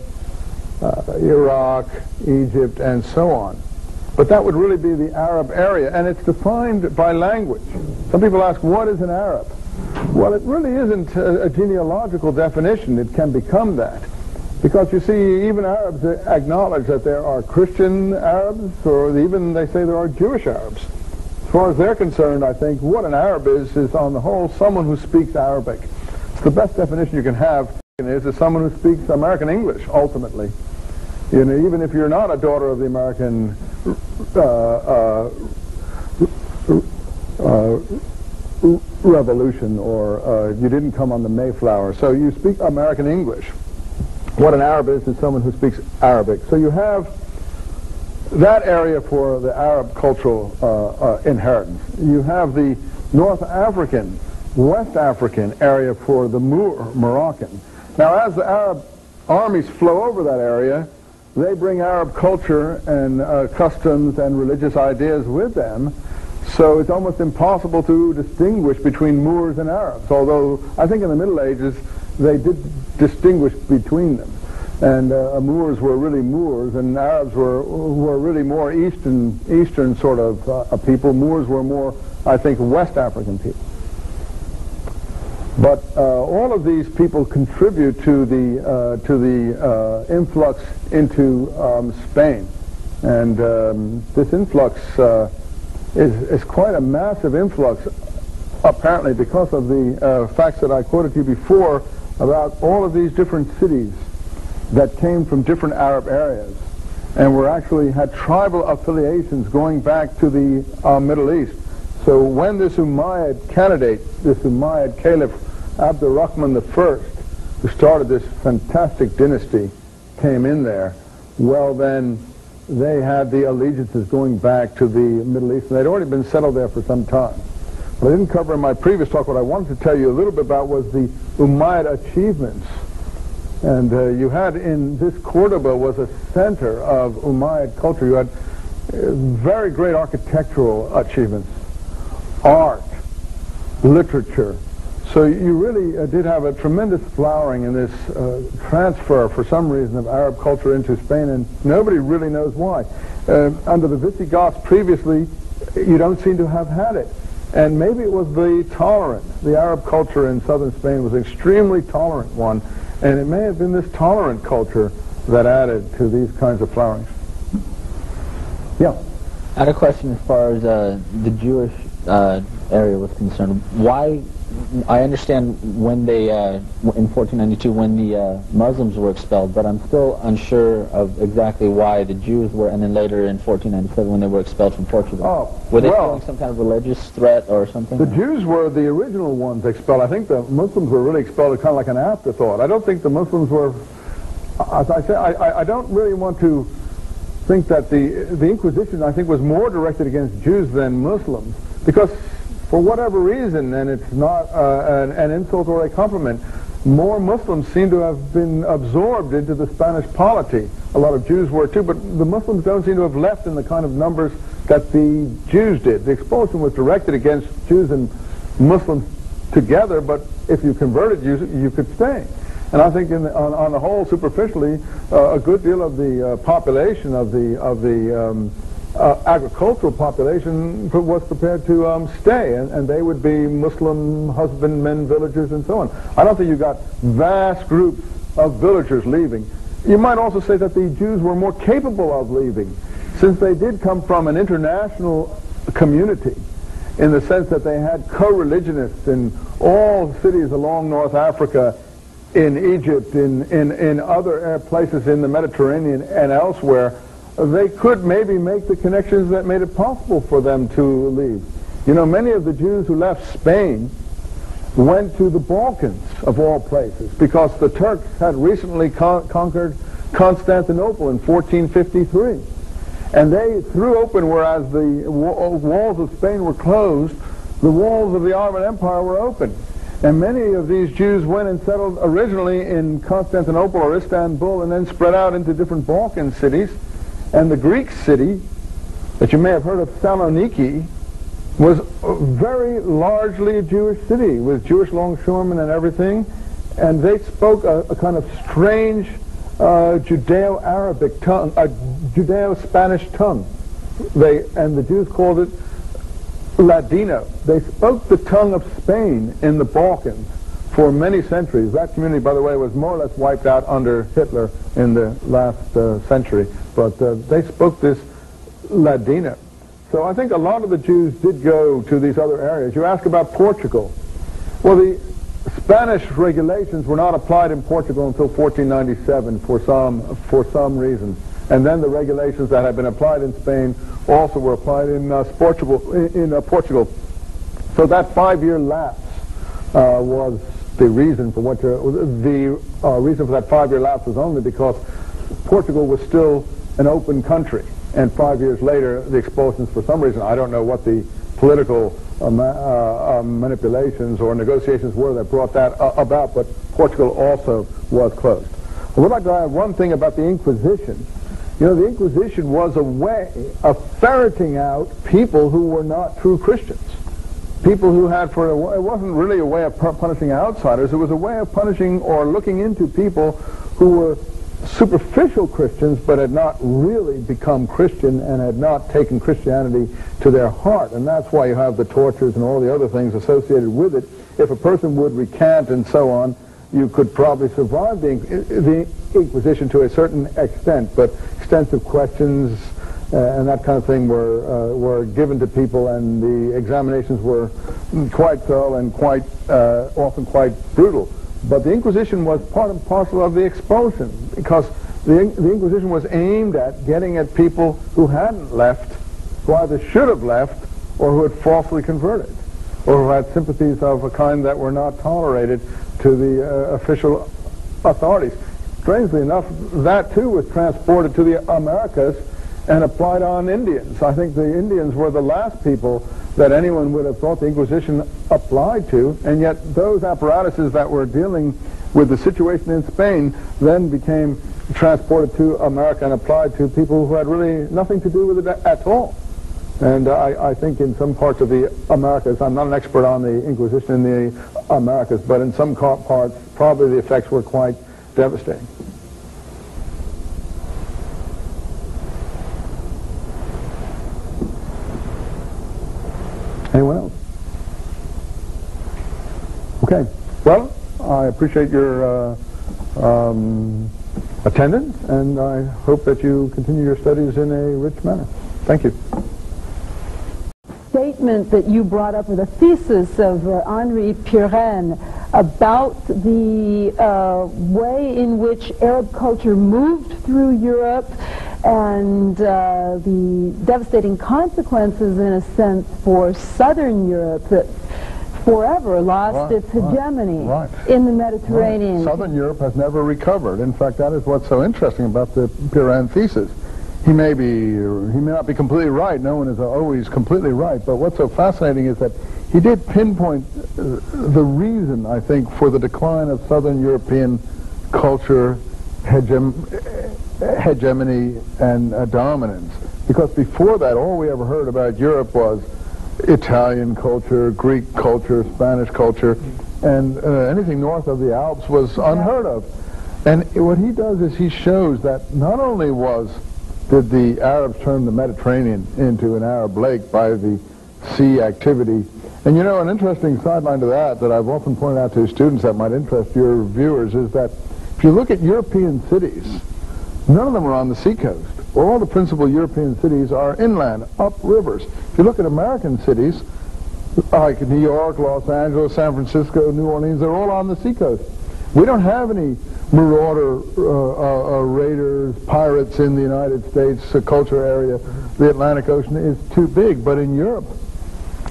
Iraq, Egypt, and so on. But that would really be the Arab area, and it's defined by language. Some people ask, what is an Arab? Well, it really isn't a genealogical definition. It can become that. Because you see, even Arabs acknowledge that there are Christian Arabs, or even they say there are Jewish Arabs. As far as they're concerned, I think what an Arab is on the whole someone who speaks Arabic. It's the best definition you can have is someone who speaks American English, ultimately. You know, even if you're not a daughter of the American Revolution, or you didn't come on the Mayflower, so you speak American English. What an Arab is someone who speaks Arabic. So you have that area for the Arab cultural inheritance. You have the North African, West African area for the Moroccan. Now, as the Arab armies flow over that area, they bring Arab culture and customs and religious ideas with them, so it's almost impossible to distinguish between Moors and Arabs, although I think in the Middle Ages they did distinguish between them. And Moors were really Moors, and Arabs were really more Eastern sort of people. Moors were more, I think, West African people. But all of these people contribute to the influx into Spain, and this influx is quite a massive influx, apparently, because of the facts that I quoted to you before about all of these different cities that came from different Arab areas, and were actually had tribal affiliations going back to the Middle East. So when this Umayyad candidate, this Umayyad Caliph Abdurrahman I, who started this fantastic dynasty, came in there, well then they had the allegiances going back to the Middle East, and they'd already been settled there for some time. What I didn't cover in my previous talk, what I wanted to tell you a little bit about was the Umayyad achievements. And you had in this Cordoba was a center of Umayyad culture. You had very great architectural achievements, art, literature. So you really did have a tremendous flowering in this transfer, for some reason, of Arab culture into Spain, and nobody really knows why. Under the Visigoths previously, you don't seem to have had it. And maybe it was the Arab culture in southern Spain was an extremely tolerant one, and it may have been this tolerant culture that added to these kinds of flowerings. Yeah. I had a question as far as the Jewish area was concerned. Why? I understand when they, in 1492, when the Muslims were expelled, but I'm still unsure of exactly why the Jews were, and then later in 1497 when they were expelled from Portugal. Oh, were they feeling some kind of religious threat or something? The Jews were the original ones expelled. I think the Muslims were really expelled kind of like an afterthought. I don't think the Muslims were, as I say, I don't really want to think that the Inquisition, I think, was more directed against Jews than Muslims, because for whatever reason, and it's not an insult or a compliment, more Muslims seem to have been absorbed into the Spanish polity. A lot of Jews were too, but the Muslims don't seem to have left in the kind of numbers that the Jews did. The expulsion was directed against Jews and Muslims together, but if you converted, you could stay. And I think on the whole, superficially, a good deal of the population of the agricultural population was prepared to stay, and they would be Muslim husbandmen, villagers, and so on. I don't think you got vast groups of villagers leaving. You might also say that the Jews were more capable of leaving, since they did come from an international community, in the sense that they had co-religionists in all cities along North Africa, in Egypt, in other places in the Mediterranean and elsewhere. They could maybe make the connections that made it possible for them to leave. You know, many of the Jews who left Spain went to the Balkans, of all places, because the Turks had recently conquered Constantinople in 1453. And they threw open, whereas the walls of Spain were closed, the walls of the Ottoman Empire were open. And many of these Jews went and settled originally in Constantinople or Istanbul, and then spread out into different Balkan cities. And the Greek city, that you may have heard of, Saloniki, was very largely a Jewish city, with Jewish longshoremen and everything. And they spoke a kind of strange Judeo-Arabic tongue, a Judeo-Spanish tongue. And the Jews called it Ladino. They spoke the tongue of Spain in the Balkans for many centuries. That community, by the way, was more or less wiped out under Hitler in the last century. But they spoke this Ladino. So I think a lot of the Jews did go to these other areas. You ask about Portugal. Well, the Spanish regulations were not applied in Portugal until 1497 for some reason. And then the regulations that had been applied in Spain also were applied in Portugal. So that 5-year lapse was the reason for what the reason for that 5-year lapse was only because Portugal was still an open country. And 5 years later, the expulsions, for some reason, I don't know what the political manipulations or negotiations were that brought that about, but Portugal also was closed. I would like to add one thing about the Inquisition. You know, the Inquisition was a way of ferreting out people who were not true Christians. People who had, it wasn't really a way of punishing outsiders, it was a way of punishing or looking into people who were superficial Christians but had not really become Christian and had not taken Christianity to their heart. And that's why you have the tortures and all the other things associated with it. If a person would recant and so on, you could probably survive the Inquisition to a certain extent, but extensive questions and that kind of thing were given to people, and the examinations were quite thorough and quite often quite brutal. But the Inquisition was part and parcel of the expulsion, because the Inquisition was aimed at getting at people who hadn't left, who either should have left, or who had falsely converted, or who had sympathies of a kind that were not tolerated to the official authorities. Strangely enough, that too was transported to the Americas and applied on Indians. I think the Indians were the last people that anyone would have thought the Inquisition applied to, and yet those apparatuses that were dealing with the situation in Spain then became transported to America and applied to people who had really nothing to do with it at all. And I think in some parts of the Americas, I'm not an expert on the Inquisition in the Americas, but in some parts, probably the effects were quite devastating. Anyone else? Okay. Well, I appreciate your attendance, and I hope that you continue your studies in a rich manner. Thank you. Statement that you brought up, or the thesis of Henri Pirenne about the way in which Arab culture moved through Europe and the devastating consequences, in a sense, for Southern Europe that forever lost its hegemony in the Mediterranean. Southern Europe has never recovered. In fact, that is what's so interesting about the Pirenne thesis. He may not be completely right. No one is always completely right. But what's so fascinating is that he did pinpoint the reason, I think, for the decline of Southern European culture, hegemony, and dominance. Because before that, all we ever heard about Europe was Italian culture, Greek culture, Spanish culture, and anything north of the Alps was unheard of. And what he does is he shows that not only was did the Arabs turn the Mediterranean into an Arab lake by the sea activity. And you know, an interesting sideline to that I've often pointed out to students that might interest your viewers is that if you look at European cities, none of them are on the seacoast. All the principal European cities are inland, up rivers. If you look at American cities, like New York, Los Angeles, San Francisco, New Orleans, they're all on the seacoast. We don't have any marauder raiders, pirates in the United States culture area. The Atlantic Ocean is too big, but in Europe,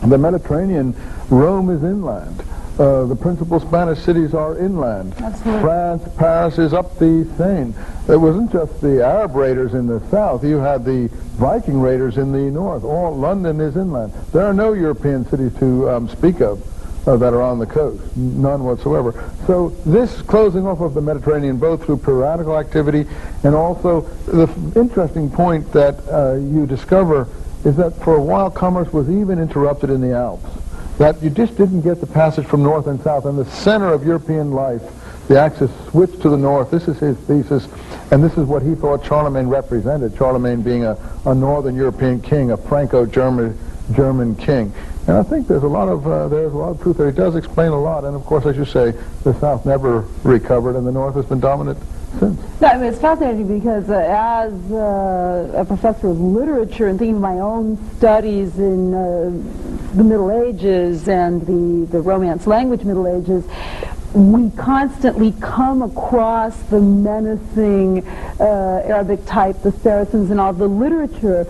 the Mediterranean, Rome is inland. The principal Spanish cities are inland. Absolutely. France, Paris is up the Seine. It wasn't just the Arab raiders in the south. You had the Viking raiders in the north. All London is inland. There are no European cities to speak of that are on the coast. None whatsoever. So this closing off of the Mediterranean, both through piratical activity and also the interesting point that you discover is that for a while commerce was even interrupted in the Alps. That you just didn't get the passage from north and south. And the center of European life, the axis switched to the north. This is his thesis, and this is what he thought Charlemagne represented, Charlemagne being a northern European king, a Franco-German king. And I think there's a lot of truth there. He does explain a lot, and of course, as you say, the south never recovered, and the north has been dominant since. No, I mean, it's fascinating because as a professor of literature and thinking of my own studies in the Middle Ages and the Romance language Middle Ages, we constantly come across the menacing Arabic type, the Saracens and all the literature,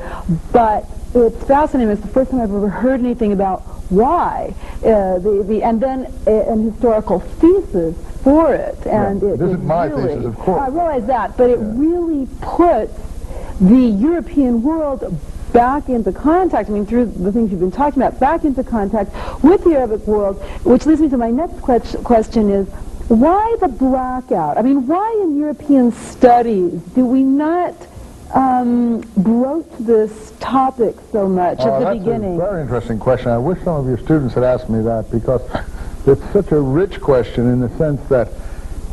but it's fascinating. It's the first time I've ever heard anything about why, and then an historical thesis for it. And this is my thesis, of course. I realize that, but it really puts the European world back into contact, I mean, through the things you've been talking about, back into contact with the Arabic world, which leads me to my next question is, why the blackout? I mean, why in European studies do we not broach this topic so much at the beginning? That's a very interesting question. I wish some of your students had asked me that, because it's such a rich question in the sense that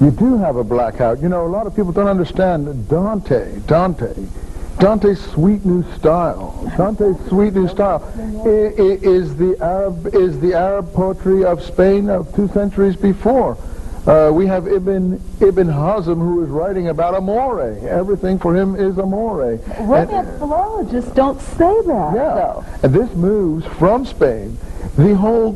you do have a blackout. You know, a lot of people don't understand Dante's sweet new style. Dante's sweet new style is the Arab poetry of Spain of 2 centuries before. We have Ibn Hazm, who is writing about amore. Everything for him is amore. Romance philologists don't say that, though. And this moves from Spain. The whole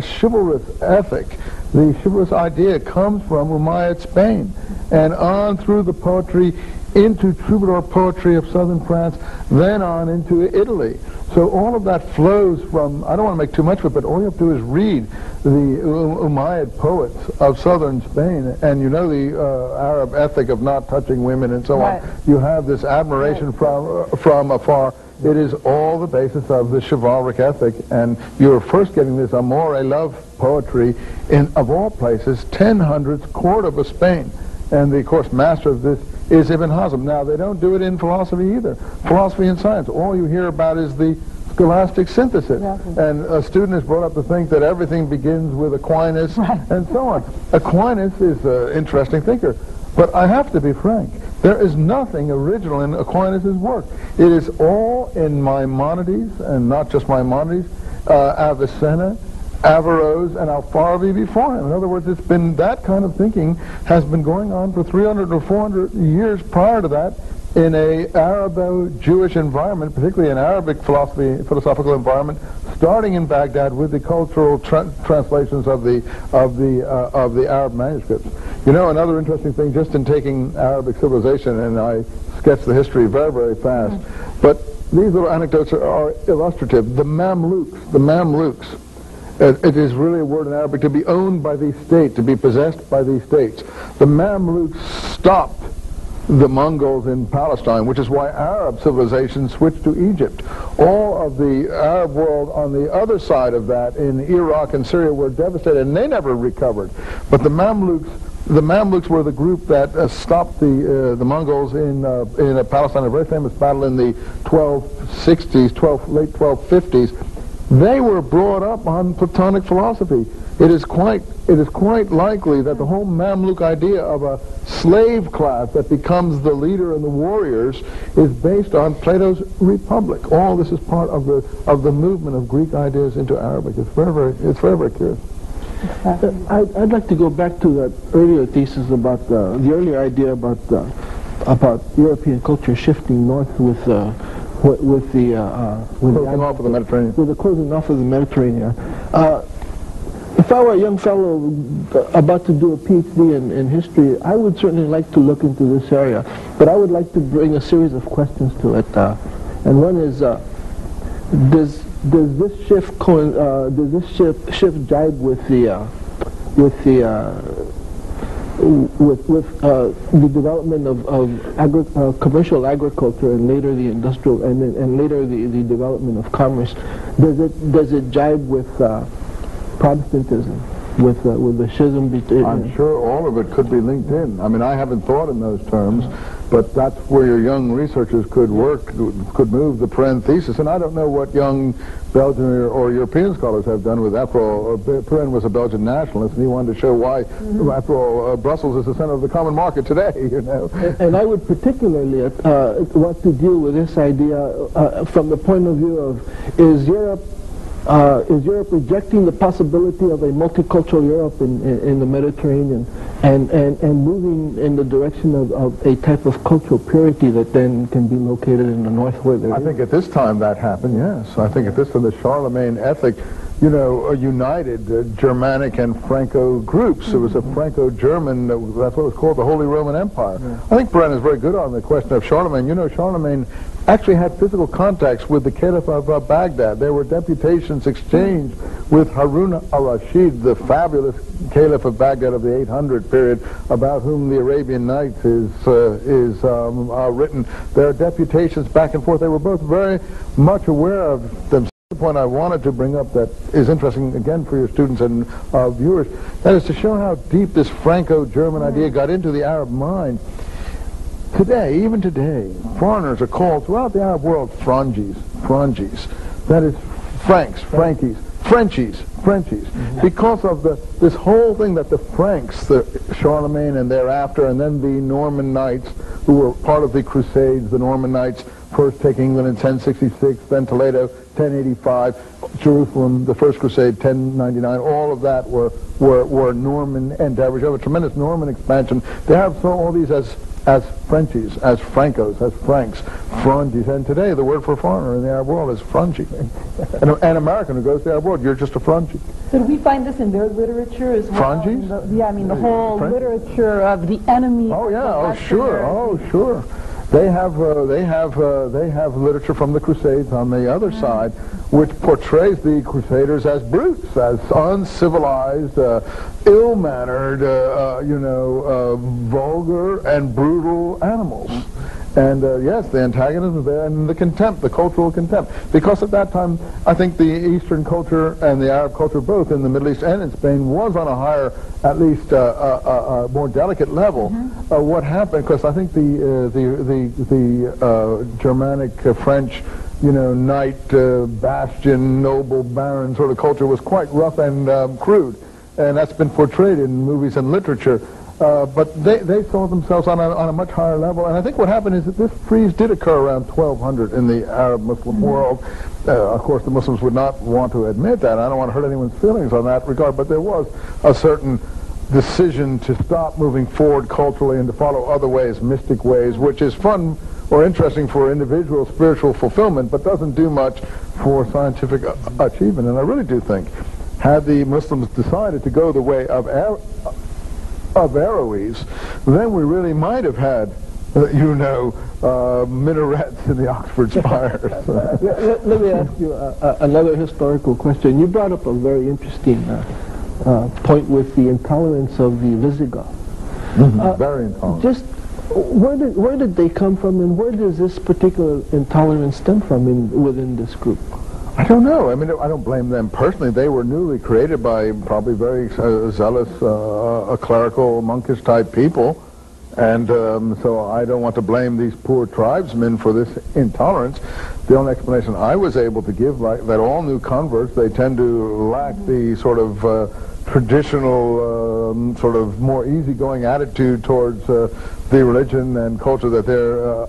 chivalrous ethic, the chivalrous idea comes from Umayyad Spain, and on through the poetry into troubadour poetry of southern France, then on into Italy. So all of that flows from, I don't want to make too much of it, but all you have to do is read the Umayyad poets of southern Spain, and you know the Arab ethic of not touching women and so on. You have this admiration from afar. It is all the basis of the chivalric ethic, and you're first getting this amore love poetry in, of all places, 1000s Cordoba, Spain. And the, of course, master of this is Ibn Hazm. Now, they don't do it in philosophy either. Philosophy and science, all you hear about is the scholastic synthesis. And a student is brought up to think that everything begins with Aquinas and so on. Aquinas is an interesting thinker. But I have to be frank, there is nothing original in Aquinas' work. It is all in Maimonides, and not just Maimonides, Avicenna, Averroes, and Alfarabi before him. In other words, it's been that kind of thinking has been going on for 300 or 400 years prior to that in a Arabo-Jewish environment, particularly an Arabic philosophical environment, starting in Baghdad with the cultural translations of the Arab manuscripts. You know, another interesting thing, just in taking Arabic civilization, and I sketch the history very, very fast, but these little anecdotes are illustrative. The Mamluks. It is really a word in Arabic, to be owned by the state, to be possessed by the states. The Mamluks stopped the Mongols in Palestine, which is why Arab civilization switched to Egypt. All of the Arab world on the other side of that, in Iraq and Syria, were devastated, and they never recovered. But the Mamluks were the group that stopped the Mongols in Palestine, a very famous battle in the late 1250s. they were brought up on Platonic philosophy. It is quite likely that the whole Mamluk idea of a slave class that becomes the leader and the warriors is based on Plato's Republic. All this is part of the movement of Greek ideas into Arabic. It's very curious. I'd like to go back to that earlier thesis about the earlier idea about European culture shifting north with the closing off of the Mediterranean. With the closing off of the Mediterranean. If I were a young fellow about to do a PhD in history, I would certainly like to look into this area, but I would like to bring a series of questions to it. And one is, does this shift jibe with the development of commercial agriculture and later the industrial and later the development of commerce? Does it jibe with Protestantism, with the schism between? I'm sure all of it could be linked in. I mean, I haven't thought in those terms, but that's where your young researchers could move the Perrin thesis. And I don't know what young Belgian or European scholars have done with that. After all, Perrin was a Belgian nationalist, and he wanted to show why, after all, Brussels is the center of the common market today, you know. And I would particularly want to deal with this idea from the point of view of, is Europe rejecting the possibility of a multicultural Europe in the Mediterranean and moving in the direction of a type of cultural purity that then can be located in the north where there is? I think at this time that happened, yes. I think at this time the Charlemagne ethic, you know, united Germanic and Franco groups. It was a Franco-German, that's what was called the Holy Roman Empire. Yeah. I think Perrin is very good on the question of Charlemagne. You know, Charlemagne actually had physical contacts with the Caliph of Baghdad. There were deputations exchanged with Harun al-Rashid, the fabulous Caliph of Baghdad of the 800 period, about whom the Arabian Nights is written. There are deputations back and forth. They were both very much aware of themselves. The point I wanted to bring up that is interesting again for your students and viewers, that is to show how deep this Franco-German idea got into the Arab mind. Today, even today, foreigners are called throughout the Arab world Frangies. That is Franks, Frankies, Frenchies. Because of this whole thing that the Franks, the Charlemagne and thereafter, and then the Norman Knights, who were part of the Crusades, the Norman Knights first take England in 1066, then Toledo, 1085, Jerusalem, the First Crusade, 1099, all of that were Norman endeavors. You have a tremendous Norman expansion. They have all these as Frenchies, as Francos, as Franks, Frangies, and today the word for foreigner in the Arab world is Frangi. An American who goes to the Arab world, you're just a Frangi. So do we find this in their literature as well? Frangies? I mean the whole literature of the enemy. Oh yeah, sure. They have literature from the Crusades on the other side, which portrays the Crusaders as brutes, as uncivilized, ill-mannered, vulgar and brutal animals. And yes, the antagonism is there, and the contempt, the cultural contempt. Because at that time, I think the Eastern culture and the Arab culture, both in the Middle East and in Spain, was on a higher, at least more delicate level. What happened? Because I think the Germanic, French, knight, bastion, noble, baron sort of culture was quite rough and crude, and that's been portrayed in movies and literature. But they saw themselves on a much higher level, and I think what happened is that this freeze did occur around 1200 in the Arab Muslim world. Of course, the Muslims would not want to admit that. I don't want to hurt anyone's feelings on that regard, but there was a certain decision to stop moving forward culturally and to follow other ways, mystic ways, which is fun or interesting for individual spiritual fulfillment, but doesn't do much for scientific achievement. And I really do think, had the Muslims decided to go the way of Averroes, then we really might have had, minarets in the Oxford spires. Let me ask you another historical question. You brought up a very interesting point with the intolerance of the Visigoths. Very intolerant. Just where did they come from, and where does this particular intolerance stem from within this group? I don't know. I mean, I don't blame them personally. They were newly created by probably very zealous, clerical, monkish type people, And so I don't want to blame these poor tribesmen for this intolerance. The only explanation I was able to give, like that all new converts, they tend to lack the sort of traditional, sort of more easygoing attitude towards the religion and culture that they're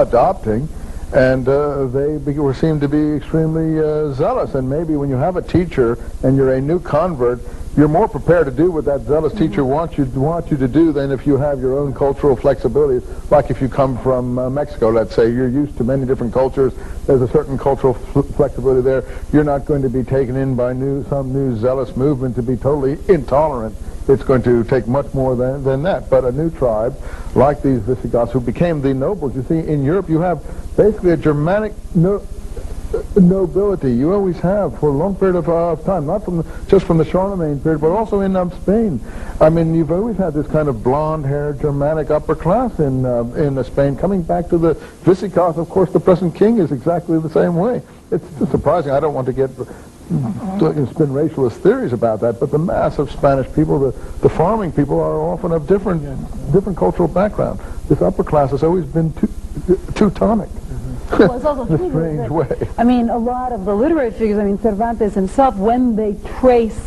adopting. And they seem to be extremely zealous. And maybe when you have a teacher and you're a new convert, you're more prepared to do what that zealous teacher wants you to do than if you have your own cultural flexibility. Like if you come from Mexico, let's say, you're used to many different cultures. There's a certain cultural flexibility there. You're not going to be taken in by some new zealous movement to be totally intolerant. It's going to take much more than that. But a new tribe, like these Visigoths, who became the nobles, you see, in Europe you have basically a Germanic nobility. You always have for a long period of time, not just from the Charlemagne period, but also in Spain. I mean, you've always had this kind of blonde-haired Germanic upper class in Spain. Coming back to the Visigoths, of course, the present king is exactly the same way. It's just surprising. I don't want to get spin racialist theories about that, but the mass of Spanish people, the farming people, are often of different cultural background. This upper class has always been Teutonic. Well, it's also in a strange way. I mean, a lot of the literary figures, I mean, Cervantes himself, when they trace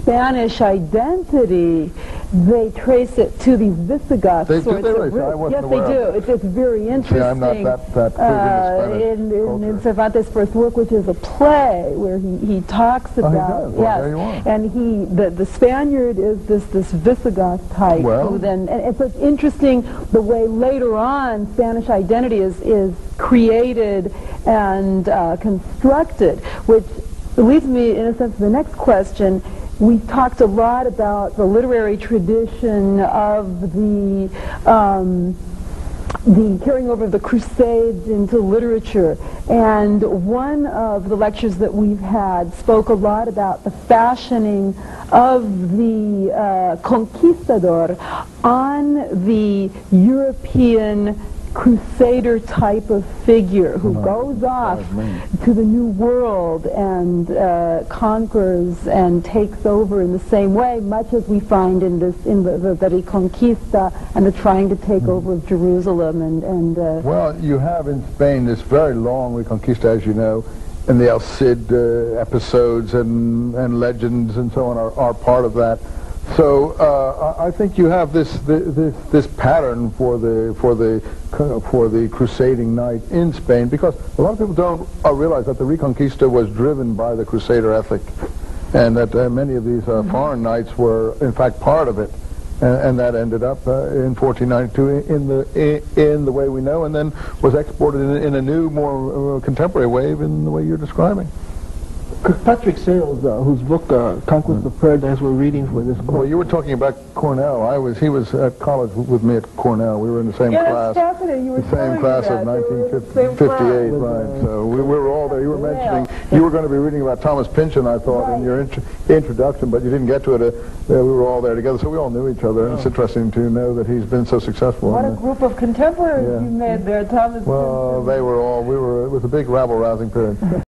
Spanish identity, they trace it to these Visigoths. They do, they really? Yes, they do. It's very interesting. See, I'm not that in Cervantes' first work, which is a play, where he talks about and the Spaniard is this Visigoth type who then, and so it's interesting the way later on Spanish identity is created and constructed, which leads me in a sense to the next question. We talked a lot about the literary tradition of the carrying over of the Crusades into literature, and one of the lectures that we've had spoke a lot about the fashioning of the conquistador on the European crusader type of figure who goes off to the New World and conquers and takes over in the same way, much as we find in the Reconquista and the trying to take over of Jerusalem and well, you have in Spain this very long Reconquista, as you know, and the El Cid episodes and legends and so on are part of that. So I think you have this pattern for the crusading knight in Spain, because a lot of people don't realize that the Reconquista was driven by the crusader ethic, and that many of these foreign knights were in fact part of it, and that ended up in 1492 in the way we know, and then was exported in a new, more contemporary way in the way you're describing. Patrick Sales, whose book Conquest of Paradise we're reading for this course. Well, you were talking about Cornell. He was at college with me at Cornell. We were in the same class. That's fascinating. You were the same class of 1958, right? So we were all there. You were mentioning you were going to be reading about Thomas Pynchon, I thought, in your introduction, but you didn't get to it. We were all there together, so we all knew each other. And it's interesting to know that he's been so successful. What a group of contemporaries you made there, Thomas Pynchon. Well, they were all. It was a big rabble-rousing period.